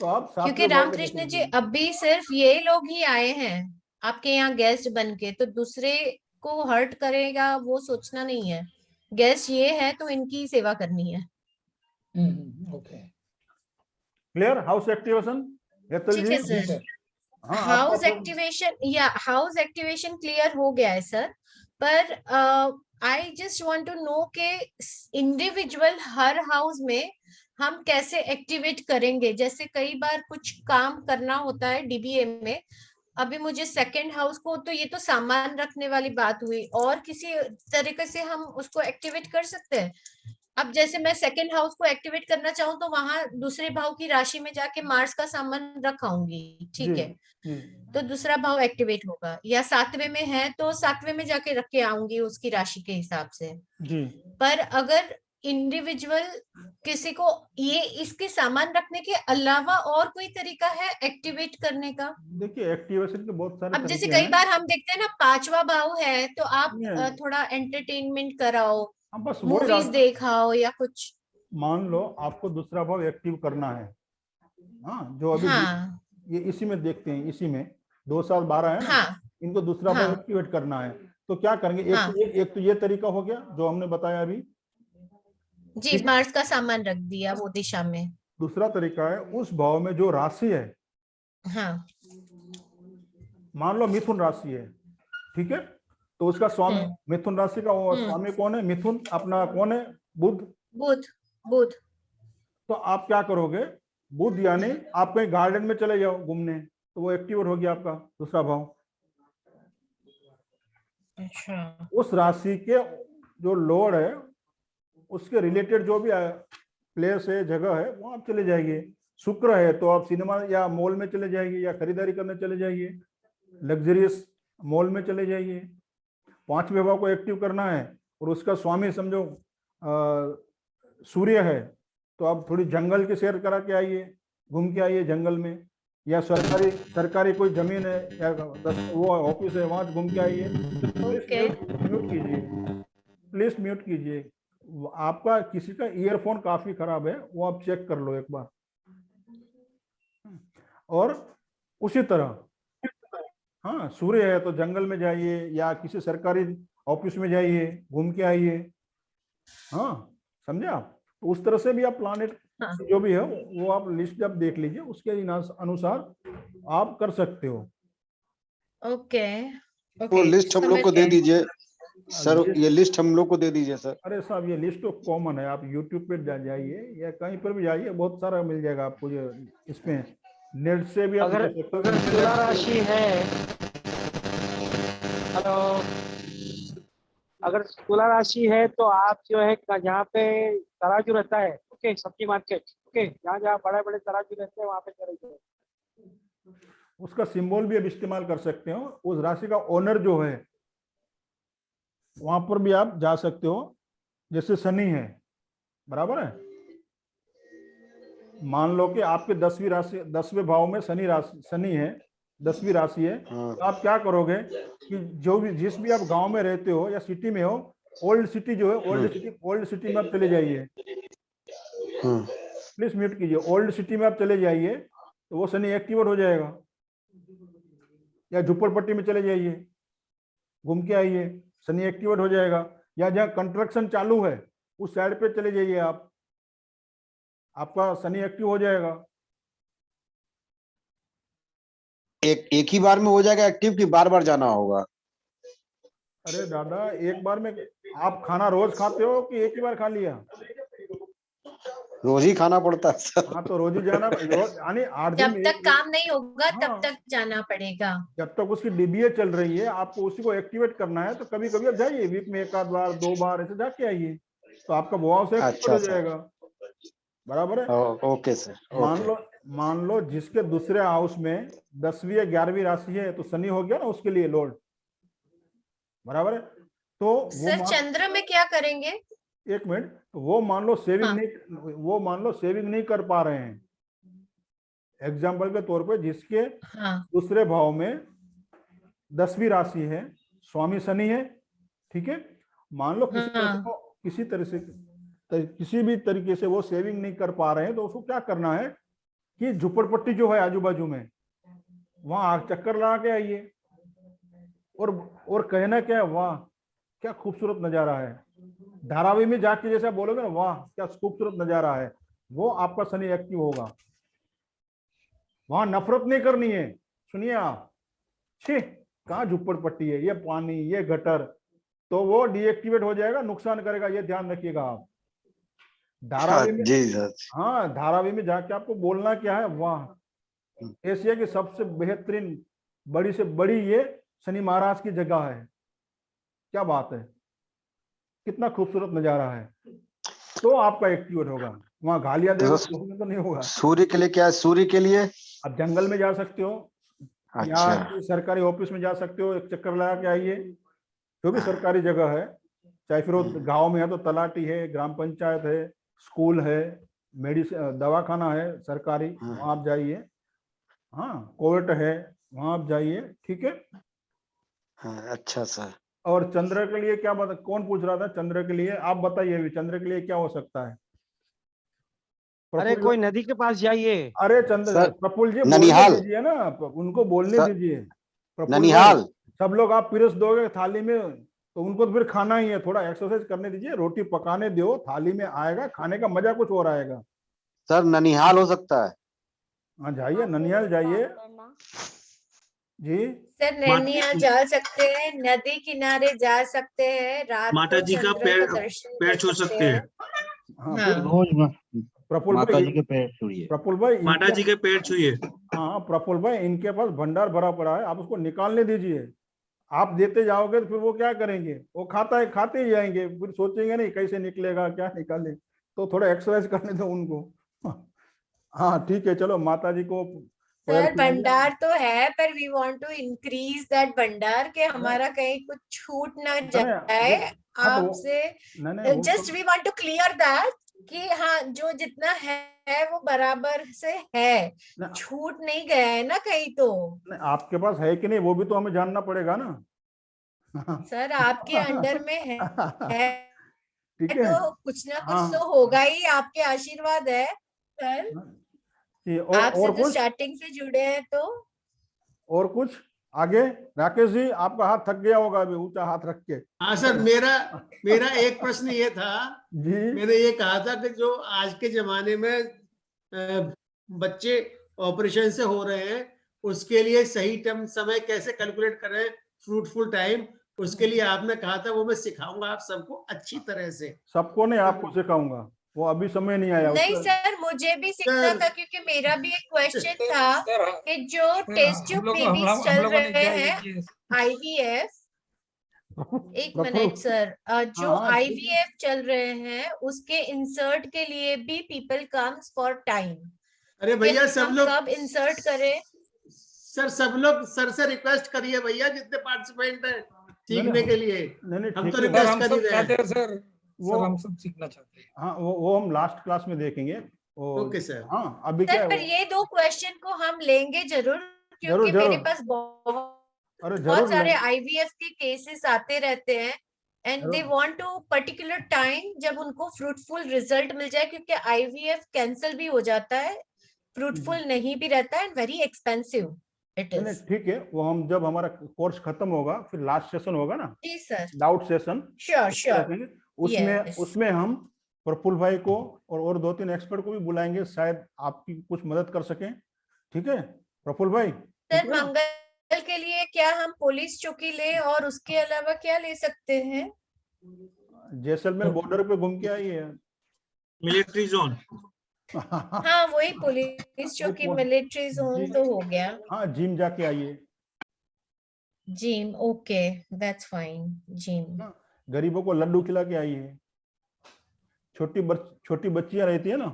तो आप क्योंकि 7वें भाव को रामकृष्ण जी देखिए। अभी सिर्फ ये लोग ही आए हैं आपके यहाँ गेस्ट बन के, तो दूसरे को हर्ट करेगा वो सोचना नहीं है। गेस्ट ये है तो इनकी सेवा करनी है। Okay, clear house activation Hetal ठीक जी? है जी सर। सर। हाँ हाउस आपका एक्टिवेशन या हाउस एक्टिवेशन क्लियर हो गया है सर, पर I just want to know के इंडिविजुअल हर हाउस में हम कैसे एक्टिवेट करेंगे। जैसे कई बार कुछ काम करना होता है डीबीए में, अभी मुझे सेकंड हाउस को, तो ये तो सामान रखने वाली बात हुई, और किसी तरीके से हम उसको एक्टिवेट कर सकते हैं। अब जैसे मैं सेकंड हाउस को एक्टिवेट करना चाहूँ तो वहां दूसरे भाव की राशि में जाके मार्स का सामान रखाऊंगी, जी ठीक है, जी तो दूसरा भाव एक्टिवेट होगा। या 7वें में है तो 7वें में जाके रख के आऊंगी उसकी राशि के हिसाब से। जी। पर अगर इंडिविजुअल किसी को ये इसके सामान रखने के अलावा और कोई तरीका है एक्टिवेट करने का? देखिए एक्टिवेशन के बहुत सारे अब जैसे तरीके कई हैं। बार हम देखते हैं ना 5वां भाव है तो आप नहीं है। थोड़ा एंटरटेनमेंट कराओ, हम बस वही मूवीज दिखाओ या कुछ। मान लो आपको दूसरा भाव एक्टिव करना है, हाँ, जो अभी हाँ ये इसी में देखते हैं, इसी में 2 7 12 है ना, हाँ इनको दूसरा भाव हाँ एक्टिवेट करना है। तो क्या करेंगे, हाँ एक तो ये तरीका हो गया जो हमने बताया अभी, जी, ठीक है। मार्स का सामान रख दिया वो दिशा में। दूसरा तरीका है उस भाव में जो राशि है, हाँ मान लो मिथुन राशि है, ठीक है, तो उसका स्वामी हम्म मिथुन राशि का स्वामी कौन है, मिथुन अपना कौन है, बुध। बुध बुध। तो आप क्या करोगे, बुध यानी आप कहीं गार्डन में चले जाओ घूमने, तो वो एक्टिवेट हो गया आपका दूसरा भाव। अच्छा उस राशि के जो लॉर्ड है उसके रिलेटेड जो भी प्लेस है, जगह है, वहां आप चले जाइए। शुक्र है तो आप सिनेमा या मॉल में चले जाइए, या खरीदारी करने चले जाइए, लग्जरियस मॉल में चले जाइए। 5वें भाव को एक्टिव करना है और उसका स्वामी समझो सूर्य है, तो आप थोड़ी जंगल की सैर करा के आइए, घूम के आइए जंगल में, या सरकारी सरकारी कोई जमीन है या वो ऑफिस है वहां घूम के आइए। ओके म्यूट कीजिए, प्लीज म्यूट कीजिए। आपका किसी का ईयरफोन काफी खराब है, वो आप चेक कर लो एक बार। और उसी तरह हाँ, सूर्य है तो जंगल में जाइए या किसी सरकारी ऑफिस में जाइए, घूम के आइए। हाँ समझे आप, तो उस तरह से भी आप प्लानेट हाँ जो भी है वो आप लिस्ट जब देख लीजिए, उसके अनुसार आप कर सकते हो। ओके वो ओके लिस्ट हम लोग समझ को दे गए। दीजिए सर, लिस्ट- ये लिस्ट हम लोग को दे दीजिए सर। अरे साहब ये लिस्ट तो कॉमन है, आप यूट्यूब पे जाइए या कहीं पर भी जाइए, बहुत सारा मिल जाएगा आपको। ये इसमें नेट से भी आप अगर देख सकते हो। अगर तुला राशि है, हेलो, अगर तुला राशि है तो आप जो है जहाँ पे तराजू रहता है, ओके, सब्जी मार्केट, ओके, जहाँ जहाँ बड़े बड़े तराजू रहते हैं वहाँ पे चले जाइए। उसका सिंबल भी आप इस्तेमाल कर सकते हो, उस राशि का ओनर जो है वहां पर भी आप जा सकते हो। जैसे शनि है, बराबर है, मान लो कि आपके 10वीं राशि 10वें भाव में शनि है, 10वीं राशि है, हाँ तो आप क्या करोगे कि जो भी जिस भी आप गांव में रहते हो या सिटी में हो, ओल्ड सिटी जो है, ओल्ड सिटी में आप चले जाइए। हाँ प्लीज म्यूट कीजिए। ओल्ड सिटी में आप चले जाइए तो वो शनि एक्टिवेट हो जाएगा। या झुप्पड़पट्टी में चले जाइए, घूम के आइए, शनि एक्टिवेट हो जाएगा। या जहाँ कंस्ट्रक्शन चालू है उस साइड पे चले जाइए आप, आपका शनि एक्टिव हो जाएगा। एक ही बार में हो जाएगा एक्टिव कि बार बार जाना होगा? अरे दादा, एक बार में आप खाना रोज खाते हो कि एक ही बार खा लिया? रोज ही खाना पड़ता है सर। हाँ तो रोज ही जाना, यानी 8 दिन जब में तक काम नहीं होगा हाँ। तब तक जाना पड़ेगा। जब तक उसकी डीबीए चल रही है, आपको उसी को एक्टिवेट करना है, तो कभी कभी आप जाइए, वीक में 1 आध बार 2 बार ऐसे जाके आइए, तो आपका वो से अच्छा हो सर। जाएगा। बराबर है। Okay sir. मान ओके। लो मान लो जिसके दूसरे हाउस में 10वीं या 11वीं राशि है, तो शनि हो गया ना उसके लिए लोड। बराबर है। तो वो सर चंद्र में क्या करेंगे? 1 मिनट, तो वो मान लो हाँ। सेविंग नहीं कर पा रहे हैं। एग्जाम्पल के तौर पे जिसके हाँ। दूसरे भाव में 10वीं राशि है, स्वामी शनि है, ठीक है। मान लो किसी तरह से हाँ। वो किसी भी तरीके से वो सेविंग नहीं कर पा रहे हैं, तो उसको क्या करना है कि झुपड़पट्टी जो है आजू बाजू में, वहां चक्कर लगा के आइए, और कहना क्या है, वाह क्या खूबसूरत नजारा है। धारावी में जाके जैसा बोलोगे ना, वाह क्या खूबसूरत नजारा है, वो आपका शनि एक्टिव होगा। वहां नफरत नहीं करनी है। सुनिए आप, छी कहाँ झुप्पड़पट्टी है, ये पानी, ये गटर, तो वो डीएक्टिवेट हो जाएगा, नुकसान करेगा, ये ध्यान रखिएगा आप। धारावी में, जी सर। हाँ धारावी में जाके आपको बोलना क्या है, वाह एशिया की सबसे बेहतरीन बड़ी से बड़ी ये शनि महाराज की जगह है, क्या बात है, कितना खूबसूरत नजारा है, तो आपका एक्टिवेट होगा। वहां गालियां तो देगा सर, किसी में तो नहीं होगा। सूर्य के लिए क्या है? सूर्य के लिए आप जंगल में जा सकते हो, या अच्छा। सरकारी ऑफिस में जा सकते हो, एक चक्कर लगा के आइए, जो भी हाँ। सरकारी जगह है, चाहे फिर वो गांव में है तो तलाटी है, ग्राम पंचायत है, स्कूल है, मेडिसिन दवाखाना है सरकारी, हाँ। वहां आप जाइए। हाँ कोर्ट है, वहां आप जाइए, ठीक है। हाँ, अच्छा सर। और चंद्र के लिए क्या बता, कौन पूछ रहा था चंद्र के लिए, आप बताइए अभी चंद्र के लिए क्या हो सकता है। अरे प्रफुल्ल, कोई नदी के पास जाइए। अरे चंद्र, सर प्रफुल्ल जी बोलने ननिहाल। दीजिए ना, उनको बोलने सर दीजिए। प्रफुल्ल भाई, ननिहाल। सब लोग आप पिरस दोगे थाली में, तो उनको तो फिर खाना ही है, थोड़ा एक्सरसाइज करने दीजिए, रोटी पकाने दो, थाली में आएगा, खाने का मजा कुछ और आएगा। सर ननिहाल हो सकता है। हाँ जाइए, ननिहाल जाइए जी। सर नैनीताल जा सकते हैं, नदी किनारे जा सकते हैं, रात माता को जी का चंद्र का दर्शन पैर कर छू सकते हैं। हाँ हाँ। फिर रोज प्रफुल्ल माता भाई, जी के पैर छूइए। प्रफुल्ल भाई माता इनके, जी के पैर छूए। हाँ प्रफुल्ल भाई इनके पास भंडार भरा पड़ा है, आप उसको निकालने दीजिए। आप देते जाओगे तो फिर वो क्या करेंगे, वो खाते ही जाएंगे, फिर सोचेंगे नहीं कैसे निकलेगा, क्या निकाले, तो थोड़ा एक्सरसाइज करने दो उनको। हाँ ठीक है, चलो माता जी को पैर सर छुआइए। भंडार तो है, पर we want to increase that भंडार, के हमारा कहीं कुछ छूट ना अरे जाए हाँ तो आपसे। नहीं वो just we want to clear that कि हाँ जो जितना है वो बराबर से है, नहीं, छूट नहीं गया है ना कहीं तो। नहीं, आपके पास है कि नहीं वो भी तो हमें जानना पड़ेगा ना। सर आपके अंडर में है ठीक है। तो कुछ ना कुछ हाँ तो होगा ही, आपके आशीर्वाद है सर, कि आपसे और तो कुछ, स्टार्टिंग से जुड़े हैं तो। और कुछ आगे। राकेश जी आपका हाथ थक गया होगा अभी, ऊंचा हाथ रख के। हाँ सर, मेरा एक प्रश्न ये था, जी मैंने ये कहा था कि जो आज के जमाने में बच्चे ऑपरेशन से हो रहे हैं, उसके लिए सही टाइम समय कैसे कैलकुलेट करें, फ्रूटफुल टाइम, उसके लिए आपने कहा था वो मैं सिखाऊंगा आप सबको अच्छी तरह से। सबको नहीं, आपको सिखाऊंगा, वो अभी समय नहीं आया नहीं उसका। सर मुझे भी सीखना सर था, क्योंकि मेरा भी एक क्वेश्चन सर था सर कि जो टेस्ट जो बेबीज हम चल लोगों ने रहे क्या ये हैं किए? आईवीएफ, एक मिनट प्रफुल्ल, सर, जो हाँ ठीक है। आईवीएफ चल रहे हैं उसके इंसर्ट के लिए भी पीपल कम्स फॉर टाइम, अरे कि भैया सब हम लोग, कब इंसर्ट करें। सर सब लोग सर से रिक्वेस्ट करिए भैया, जितने पार्टिसिपेंट हैं नहीं सीखने के लिए, नहीं हम ठीक तो है, सर रिक्वेस्ट हम कर ही सब रहे चाहते हैं। हैं सर। वो सर हम सब सीखना चाहते हैं। हाँ वो हम लास्ट क्लास में देखेंगे वो। Okay sir. हाँ अभी सर क्या है पर ये दो क्वेश्चन को हम लेंगे जरूर, जरूर क्योंकि मेरे जरूर, पास बहुत अरे बहुत जरूर सारे लेंगे, आईवीएफ के केसेस आते रहते हैं, एंड दे जरूर। वांट टू पर्टिकुलर टाइम जब उनको फ्रूटफुल रिजल्ट मिल जाए, क्योंकि आईवीएफ कैंसिल भी हो जाता है, फ्रूटफुल नहीं भी रहता है, एंड वेरी एक्सपेंसिव इट नहीं इज। ठीक है, वो हम जब हमारा कोर्स खत्म होगा, फिर लास्ट सेशन होगा ना, जी सर, डाउट सेशन, श्योर उसको श्योर, रखेंगे। उसमें यस। उसमें हम प्रफुल्ल भाई को और 2-3 एक्सपर्ट को भी बुलाएंगे, शायद आपकी कुछ मदद कर सकें। ठीक है प्रफुल्ल भाई, ठीक सर है ना। मंगल के लिए क्या हम पुलिस चौकी ले, और उसके अलावा क्या ले सकते हैं? जैसलमेर बॉर्डर पे घूम के आइए। Military zone. हाँ वही पुलिस जो कि मिलिट्री जोन तो हो गया। हाँ जिम जाके आइए। Gym, okay, that's fine, gym. हाँ, गरीबों को लड्डू खिला के आइए। छोटी बच्चियां रहती है ना,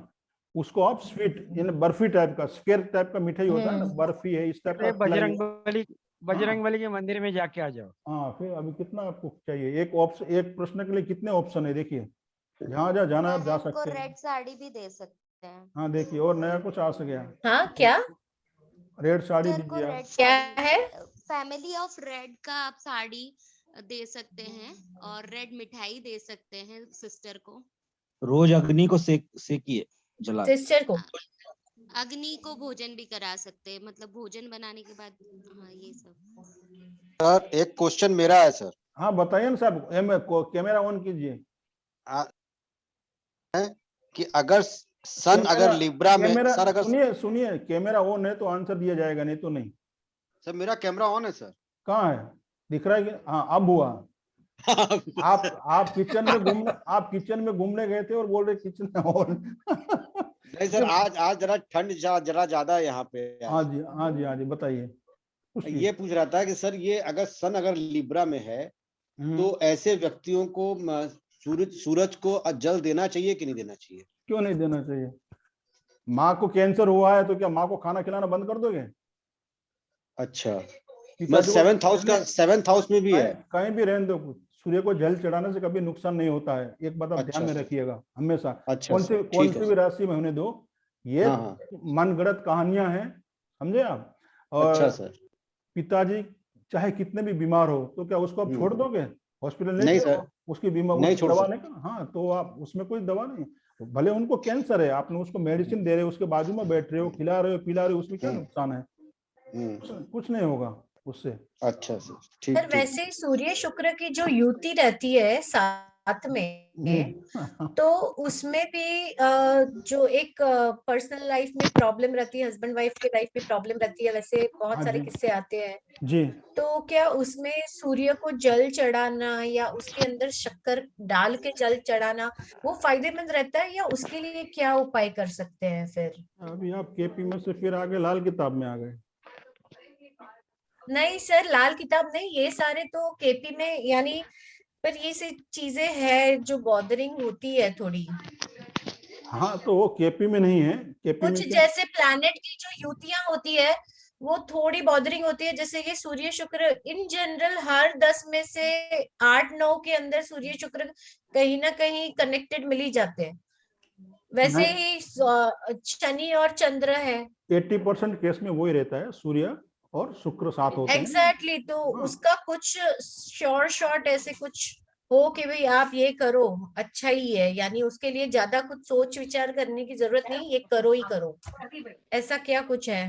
उसको आप स्वीट यानी बर्फी टाइप का, स्क्वायर टाइप का मिठाई होता है ना, बर्फी है इस टाइप का खिलाइए। बजरंग बली के मंदिर में जाके आ जाओ। हाँ फिर अभी कितना आपको चाहिए? एक ऑप्शन, एक प्रश्न के लिए कितने ऑप्शन है देखिए, जहाँ जहाँ जाना है आप जा बहन को सकते हैं। रेड साड़ी भी दे सकते हैं। हाँ देखिए, और नया कुछ आ गया, हाँ क्या रेड साड़ी सिस्टर को दीजिए रेड आप। क्या साड़ी, है? फैमिली ऑफ रेड का आप साड़ी दे सकते हैं और रेड मिठाई दे सकते हैं सिस्टर को। रोज अग्नि को सेकिए, जला के। सिस्टर को? अग्नि को भोजन भी करा सकते हैं, मतलब भोजन बनाने के बाद। हाँ ये सब। सर एक क्वेश्चन मेरा है सर। हाँ बताइए ना साहब, कैमरा ऑन कीजिए। आ, है कि अगर सन अगर लिब्रा में कैमरा सर, अगर सुनिए सुनिए, कैमरा ऑन है तो आंसर दिया जाएगा, नहीं तो नहीं। सर मेरा कैमरा ऑन है सर। कहाँ है? दिख रहा है कि? हाँ अब हुआ। आप किचन में घूमने गए थे और बोल रहे किचन में ऑन। नहीं सर, आज जरा ठंड जरा ज्यादा है यहाँ पे हाँ आज। जी हाँ जी हाँ जी, बताइए। ये पूछ रहा था कि सर ये अगर सन अगर लिब्रा में है तो ऐसे व्यक्तियों को सूरज को जल देना चाहिए कि नहीं देना चाहिए? क्यों नहीं देना चाहिए? माँ को कैंसर हुआ है तो क्या माँ को खाना खिलाना बंद कर दोगे? अच्छा, मैं पिताजी को सेवेंथ हाउस में भी है। कहीं भी रहने दो, सूर्य को जल चढ़ाने से कभी नुकसान नहीं होता है, एक बात आप ध्यान अच्छा में सर। रखिएगा हमेशा। अच्छा सर, कौन ठीक है सी भी सर। राशि में होने दो, ये हाँ हाँ, मनगढ़ंत कहानियां हैं, समझे आप? अच्छा और सर। पिताजी चाहे कितने भी बीमार हो तो क्या उसको आप छोड़ दोगे? हॉस्पिटल नहीं नहीं छोड़ो, सर, उसकी बीमार नहीं उसकी छोड़ दवा सकते। नहीं। हाँ तो आप उसमें कोई दवा नहीं, भले उनको कैंसर है, आपने उसको मेडिसिन दे रहे हो, उसके बाजू में बैठ रहे हो, खिला रहे हो, पिला रहे हो, उसमें क्या नुकसान है? कुछ नहीं होगा उससे। अच्छा सर, ठीक सर ठीक। वैसे सूर्य शुक्र की जो युति रहती है साथ में, तो उसमें भी जो एक पर्सनल लाइफ में प्रॉब्लम रहती है, हस्बैंड वाइफ के लाइफ में प्रॉब्लम रहती है, वैसे बहुत हाँ सारे जी किस्से आते हैं। जी। तो क्या उसमें सूर्य को जल चढ़ाना या उसके अंदर शक्कर डाल के जल चढ़ाना वो फायदेमंद रहता है, या उसके लिए क्या उपाय कर सकते हैं फिर? अभी आप केपी में से फिर आगे लाल किताब में आ गए। नहीं सर, लाल किताब नहीं, ये सारे तो केपी में, यानी पर ये सी चीजें हैं जो बॉदरिंग होती है थोड़ी। हाँ तो वो केपी में नहीं है, केपी कुछ में क्या? जैसे प्लैनेट की जो युतियां होती है वो थोड़ी बॉदरिंग होती है, जैसे ये सूर्य शुक्र इन जनरल हर 10 में से 8-9 के अंदर सूर्य शुक्र कहीं ना कहीं कनेक्टेड मिल ही जाते हैं। वैसे नहीं, ही शनि और चंद्र है। 80% केस में वही रहता है, सूर्य और शुक्र साथ होते हैं। एग्जैक्टली तो हाँ। उसका कुछ शॉर्ट ऐसे कुछ हो कि भाई आप ये करो, अच्छा ही है, यानी उसके लिए ज्यादा कुछ सोच विचार करने की जरूरत नहीं, ये करो ही करो, ऐसा क्या कुछ है?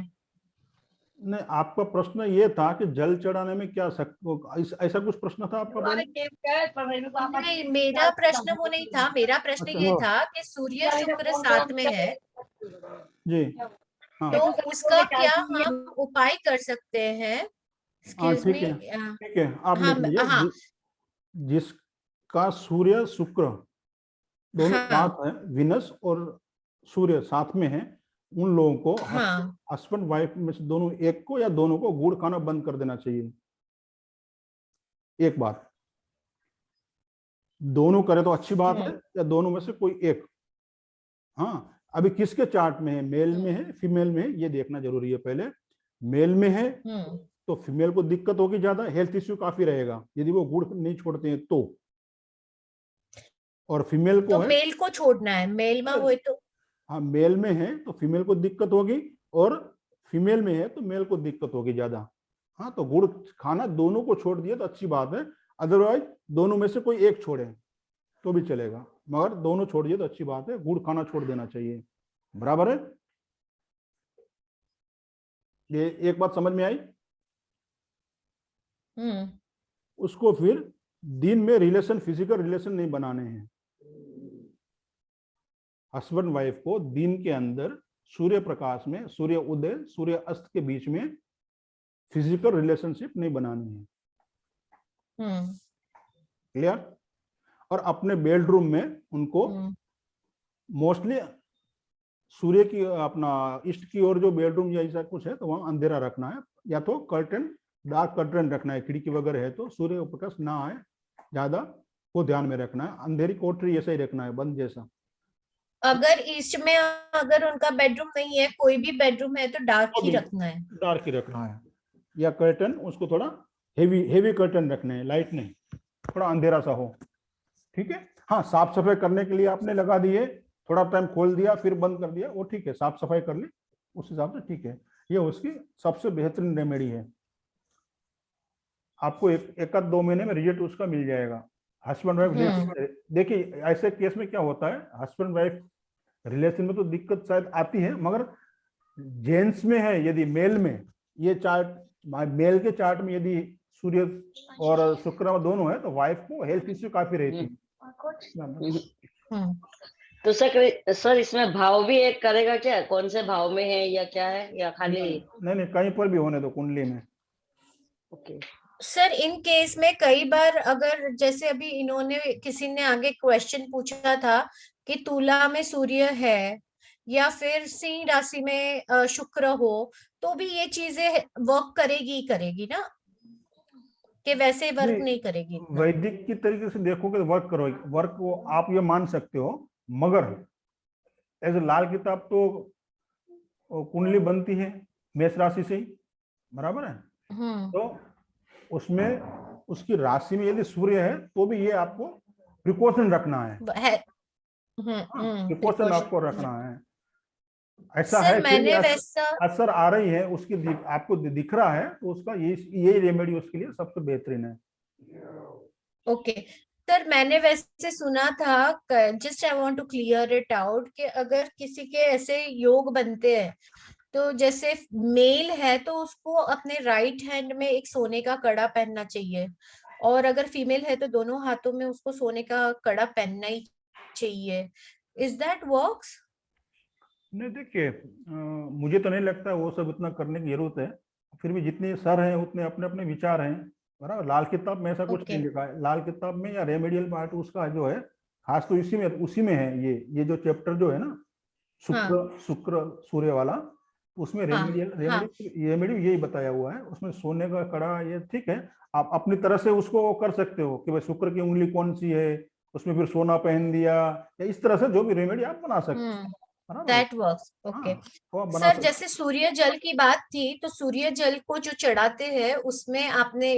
नहीं, आपका प्रश्न ये था कि जल चढ़ाने में क्या ऐसा कुछ प्रश्न था आपका पहले? नहीं, मेरा प्रश्न वो नहीं था, मेरा प्रश्न अच्छा ये था कि सूर्य शुक्र साथ में है जी। हाँ तो उसका क्या हम उपाय कर सकते हैं? हाँ एक्सक्यूज ठीक मी। है ठीक है, आप हाँ लिख लीजिए। हाँ जिसका सूर्य शुक्र दोनों हाँ साथ है, विनस और सूर्य साथ में है, उन लोगों को हाँ। हस्बैंड वाइफ में से दोनों एक को या दोनों को गुड़ खाना बंद कर देना चाहिए। एक बात, दोनों करे तो अच्छी बात है, या दोनों में से कोई एक। हाँ अभी किसके चार्ट में है, मेल में है फीमेल में है, ये देखना जरूरी है पहले। मेल में है तो फीमेल को दिक्कत होगी ज्यादा, हेल्थ इश्यू काफी रहेगा यदि वो गुड़ नहीं छोड़ते हैं तो। और फीमेल को तो है, मेल को छोड़ना है, मेल में वो तो। हाँ मेल में है तो फीमेल को दिक्कत होगी, और फीमेल में है तो मेल को दिक्कत होगी ज्यादा। हाँ तो गुड़ खाना दोनों को छोड़ दिए तो अच्छी बात है, अदरवाइज दोनों में से कोई एक छोड़े तो भी चलेगा, मगर दोनों छोड़ दिए तो अच्छी बात है, गुड़ खाना छोड़ देना चाहिए। बराबर है? ये एक बात समझ में आई? उसको फिर दिन में रिलेशन, फिजिकल रिलेशन नहीं बनाने हैं। हस्बैंड वाइफ को दिन के अंदर सूर्य प्रकाश में, सूर्य उदय सूर्य अस्त के बीच में फिजिकल रिलेशनशिप नहीं बनानी है। क्लियर? और अपने बेडरूम में उनको मोस्टली सूर्य की अपना ईस्ट की ओर जो बेडरूम या ऐसा कुछ है तो वहाँ अंधेरा रखना है, या तो कर्टन डार्क कर्टन रखना है, खिड़की वगैरह है तो सूर्य प्रकाश ना आए ज्यादा, वो ध्यान में रखना है। अंधेरी कोठरी ऐसा ही रखना है, बंद जैसा। अगर ईस्ट में अगर उनका बेडरूम नहीं है, कोई भी बेडरूम है तो डार्क ही रखना है। डार्क ही रखना है, या कर्टन उसको थोड़ा हेवी कर्टन रखने हैं, लाइट नहीं, थोड़ा अंधेरा सा हो। ठीक है। हाँ, साफ सफाई करने के लिए आपने लगा दिए, थोड़ा टाइम खोल दिया फिर बंद कर दिया, वो ठीक है, साफ सफाई कर ली उस हिसाब से ठीक है। ये उसकी सबसे बेहतरीन रेमेडी है। आपको एक आध 2 महीने में रिजल्ट उसका मिल जाएगा। हस्बैंड वाइफ, देखिए ऐसे केस में क्या होता है, हस्बैंड वाइफ रिलेशन में तो दिक्कत शायद आती है, मगर जेंट्स में है, यदि मेल में ये चार्ट, मेल के चार्ट में यदि सूर्य और शुक्र दोनों है तो वाइफ को हेल्थ इश्यू काफी रहती है। तो सर इसमें भाव भी एक करेगा क्या, कौन से भाव में है या क्या है, या खाली? नहीं, कहीं पर भी होने दो कुंडली में। ओके सर, इन केस में कई बार अगर जैसे अभी इन्होंने किसी ने आगे क्वेश्चन पूछा था कि तुला में सूर्य है या फिर सिंह राशि में शुक्र हो, तो भी ये चीजें वर्क करेगी ना, कि वैसे वर्क नहीं करेगी इतना? वैदिक की तरीके से देखोगे तो वर्क करोगे, वर्क वो आप ये मान सकते हो, मगर एज लाल किताब तो कुंडली बनती है मेष राशि से ही, बराबर है। तो उसमें उसकी राशि में यदि सूर्य है तो भी ये आपको प्रिकॉशन रखना है, प्रिकॉशन आपको रखना है। ऐसा है मैंने वैसा असर आ रही है उसकी, आपको दिख रहा है तो उसका ये रेमेडी उसके लिए सबसे बेहतरीन है। ओके सर, मैंने वैसे सुना था, just I want to clear it out, कि अगर किसी के ऐसे योग बनते हैं तो जैसे मेल है तो उसको अपने राइट हैंड में एक सोने का कड़ा पहनना चाहिए, और अगर फीमेल है तो दोनों हाथों में उसको सोने का कड़ा पहनना ही चाहिए। Is that works? नहीं, देखिए मुझे तो नहीं लगता वो सब इतना करने की जरूरत है। फिर भी जितने सर हैं उतने अपने अपने विचार हैं, बराबर। लाल किताब में ऐसा कुछ नहीं लिखा है, लाल किताब में या रेमेडियल पार्ट उसका जो है खास तो उसी में है। ये जो चैप्टर जो है ना, शुक्र सूर्य वाला, उसमें रेमेडी यही बताया हुआ है। उसमें सोने का कड़ा, ये ठीक है, आप अपनी तरह से उसको कर सकते हो कि भाई शुक्र की उंगली कौन सी है, उसमें फिर सोना पहन दिया, या इस तरह से जो भी रेमेडी आप बना सकते हो। That works. ओके सर, जैसे सूर्य जल की बात थी, तो सूर्य जल को जो चढ़ाते हैं उसमें आपने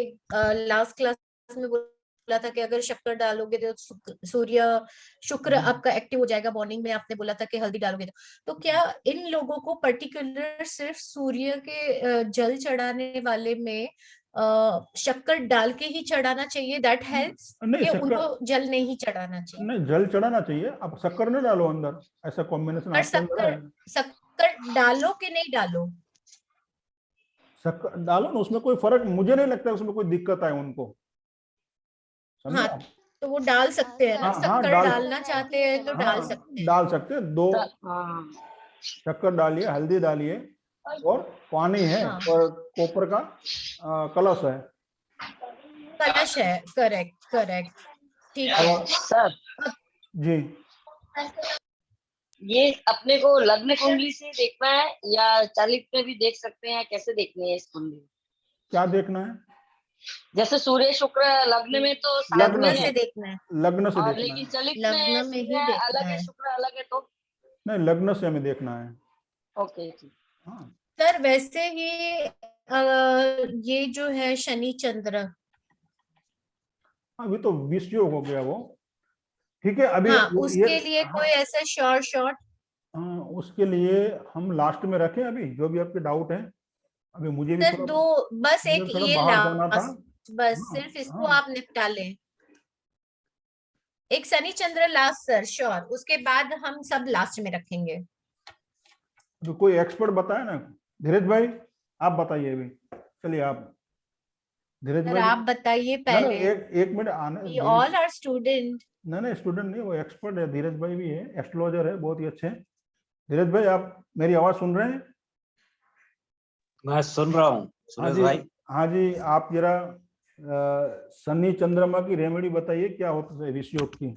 लास्ट क्लास में बोला था कि अगर शक्कर डालोगे तो शुक्र आपका एक्टिव हो जाएगा। मॉर्निंग में आपने बोला था कि हल्दी डालोगे तो क्या इन लोगों को पर्टिकुलर सिर्फ सूर्य के जल चढ़ाने वाले में शक्कर डाल के ही चढ़ाना चाहिए, दैट हेल्प्स, कि उनको जल नहीं चढ़ाना चाहिए? नहीं, जल चढ़ाना चाहिए, आप शक्कर नहीं डालो अंदर, ऐसा कॉम्बिनेशन पर शक्कर डालो कि नहीं डालो? शक्कर डालो ना, उसमें कोई फर्क मुझे नहीं लगता उसमें कोई दिक्कत आए उनको, समझे? तो वो डाल सकते हैं ना, शक्कर डालना चाहते हैं तो डाल सकते हैं। डाल सकते हैं, 2 शक्कर डालिए, हल्दी डालिए, और पानी है, और कॉपर का कलश है। करेक्ट, ठीक है सर जी। ये अपने को लग्न कुंडली से देखना है या चालित में भी देख सकते हैं, कैसे देखनी है इस कुंडली? क्या देखना है? जैसे सूर्य शुक्र लग्न में तो लग्न से देखना है, लग्न से देखना है, लेकिन चलित लग्न में ही देखना अलग है, है। शुक्र अलग है तो नहीं, लग्न से हमें देखना है। ओके सर, वैसे ही ये जो है शनि चंद्र, अभी तो विषयोग हो गया वो, ठीक है। अभी उसके लिए कोई ऐसा शॉर्ट उसके लिए हम लास्ट में रखें, अभी जो भी आपके डाउट है। अभी मुझे भी सर बस एक ये लास्ट, बस सिर्फ इसको आप निपटा लें। एक शनि चंद्र लास्ट सर, श्योर, उसके बाद हम सब लास्ट में रखेंगे। तो कोई एक्सपर्ट बताए ना, धीरज भाई आप बताइए अभी, चलिए आप धीरज भाई आप बताइए पहले। एक मिनट आने, ऑल आर स्टूडेंट। नहीं स्टूडेंट नहीं, वो एक्सपर्ट है, धीरज भाई भी है, एस्ट्रोलॉजर है, बहुत ही अच्छे हैं। धीरज भाई आप मेरी आवाज सुन रहे हैं? मैं सुन रहा हूँ सुरेश भाई। हाँ जी, आप जरा शनि चंद्रमा की रेमेडी बताइए, क्या होता है विषयोग की?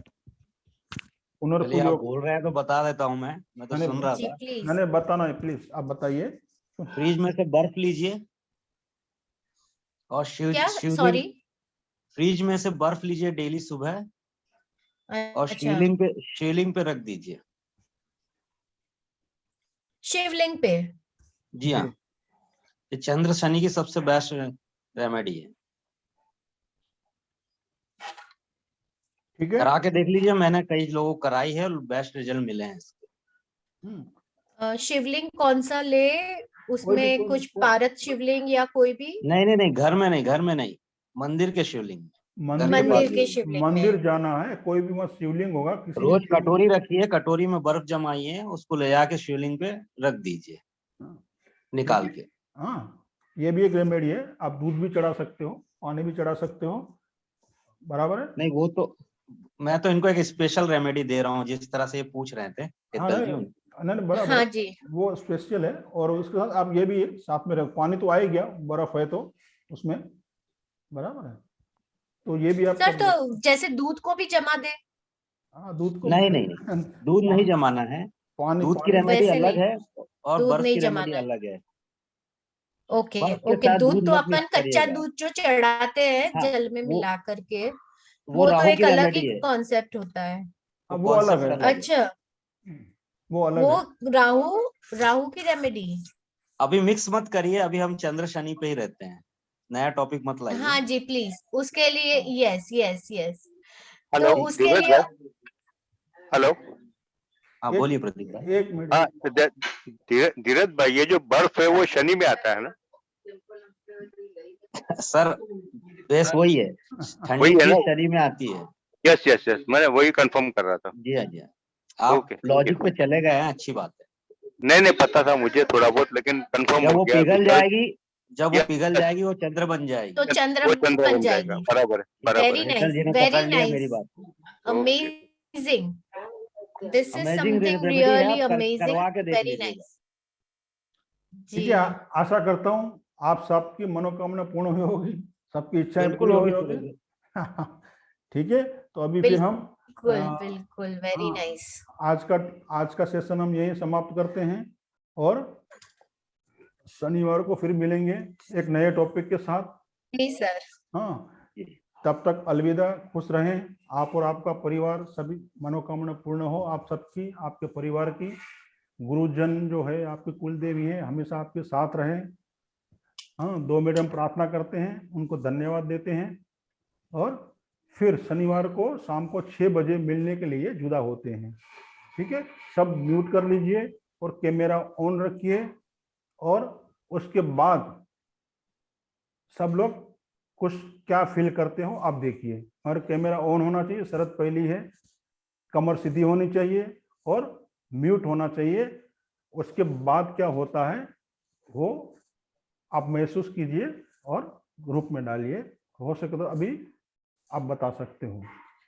चलिए आप पुनर्प्रयोग। बोल रहे हैं तो बता देता हूँ मैं तो मैंने- सुन रहा जी था। प्लीज। मैंने बताना है, प्लीज आप बताइए। फ्रिज में से बर्फ लीजिए और क्या, शिवलिंग, सॉरी? फ्रिज में से बर्फ लीजिए डेली सुबह और अच्छा, शिवलिंग पे रख दीजिए। शिवलिंग पे? जी हाँ, ये चंद्र शनि की सबसे बेस्ट रेमेडी है। ठीक है। करा के देख लीजिए, मैंने कई लोगों को कराई है और बेस्ट रिजल्ट मिले हैं इसके। शिवलिंग कौन सा ले? उसमें कुछ पारत शिवलिंग या कोई भी? नहीं, घर में नहीं, मंदिर के शिवलिंग। मंदिर के शिवलिंग मंदिर में? जाना है, कोई भी मत शिवलिंग होगा किसी भी रोज शिवलिंग- कटोरी रखिए, कटोरी में बर्फ जमाइए, उसको ले जाके शिवलिंग पे रख दीजिए निकाल के। हाँ, ये भी एक रेमेडी है। आप दूध भी चढ़ा सकते हो, पानी भी चढ़ा सकते हो, बराबर है। नहीं वो तो मैं तो इनको एक स्पेशल रेमेडी दे रहा हूँ, जिस तरह से ये पूछ रहे थे हाँ हेतल जी। नहीं, बराबर हाँ है। जी। वो स्पेशल है। और उसके साथ आप ये भी साथ में रख, पानी तो आ ही गया, बर्फ है तो उसमें, बराबर है। तो ये भी आप सर कर तो दो। जैसे दूध को भी जमा दे? हाँ, दूध को नहीं, दूध नहीं जमाना है। पानी दूध की रेमेडी वैसे अलग नहीं, है और दूध बर्फ नहीं की रेमेडी जमाना है। अलग है। ओके बर्फ के ओके, साथ दूध तो मत अपन मिक्स कच्चा करिएगा। दूध जो चढ़ाते हैं हाँ, जल में वो मिला करके, वो वो तो राहु एक की अलग ही रेमेडी है, कॉन्सेप्ट होता है। वो वो अलग कॉन्सेप्ट है। अलग है। अच्छा, वो अलग वो है। राहु की रेमेडी? अभी मिक्स मत करिए, अभी हम चंद्र शनि पे ही रहते हैं, नया टॉपिक मत लाइए। हाँ जी प्लीज, उसके लिए यस यस यस। हेलो तो उसके धीरज लिए भाई, हेलो। हाँ बोलिए प्रदीप भाई। एक मिनट। हाँ धीरज भाई, ये जो बर्फ है वो शनि में आता है ना? सर बेस वही है, ठंडी वही है चीज ना? शरीर में आती है। यस यस यस, मैंने वही कंफर्म कर रहा था। जी हाँ जी हाँ, आप ओके, लॉजिक पे चले गए हैं, अच्छी बात है। नहीं पता था मुझे थोड़ा बहुत, लेकिन कंफर्म जब हो वो गया। पिघल जाएगी, जब वो Yes, पिघल yes. जाएगी वो चंद्र बन जाएगी। तो चंद्र वो चंद्र बन बन जाएगा, जाएगी। बराबर है, बराबर वेरी है। हेतल जी नाइस, ने वेरी पकड़ लिया मेरी नाइस, बात को। Amazing. This is amazing something remedy है, रियली आप अमेजिंग, करवा के देख वेरी लीजिएगा। नाइस। ठीक जी है, आशा करता हूँ आप सबकी मनोकामना पूर्ण हुई होगी, सबकी इच्छाएं बिल्कुल पूरी होगी हुई सूरज होगी। जी। ठीक है, तो अभी फिर हम बिल्कुल बिल्कुल, वेरी हाँ, नाइस। आज का सेशन हम यही समाप्त करते हैं और शनिवार को फिर मिलेंगे एक नए टॉपिक के साथ। जी सर। हाँ, तब तक अलविदा, खुश रहें आप और आपका परिवार, सभी मनोकामना पूर्ण हो आप सबकी, आपके परिवार की। गुरुजन जो है आपकी कुल देवी है, हमेशा आपके साथ रहे। हाँ, 2 मिनट हम प्रार्थना करते हैं, उनको धन्यवाद देते हैं और फिर शनिवार को शाम को 6 बजे मिलने के लिए जुदा होते हैं। ठीक है, सब म्यूट कर लीजिए और कैमरा ऑन रखिए और उसके बाद सब लोग कुछ क्या फील करते हो आप देखिए। और कैमरा ऑन होना चाहिए, शर्त पहली है, कमर सीधी होनी चाहिए और म्यूट होना चाहिए। उसके बाद क्या होता है वो आप महसूस कीजिए और ग्रुप में डालिए, हो सके तो अभी आप बता सकते हो।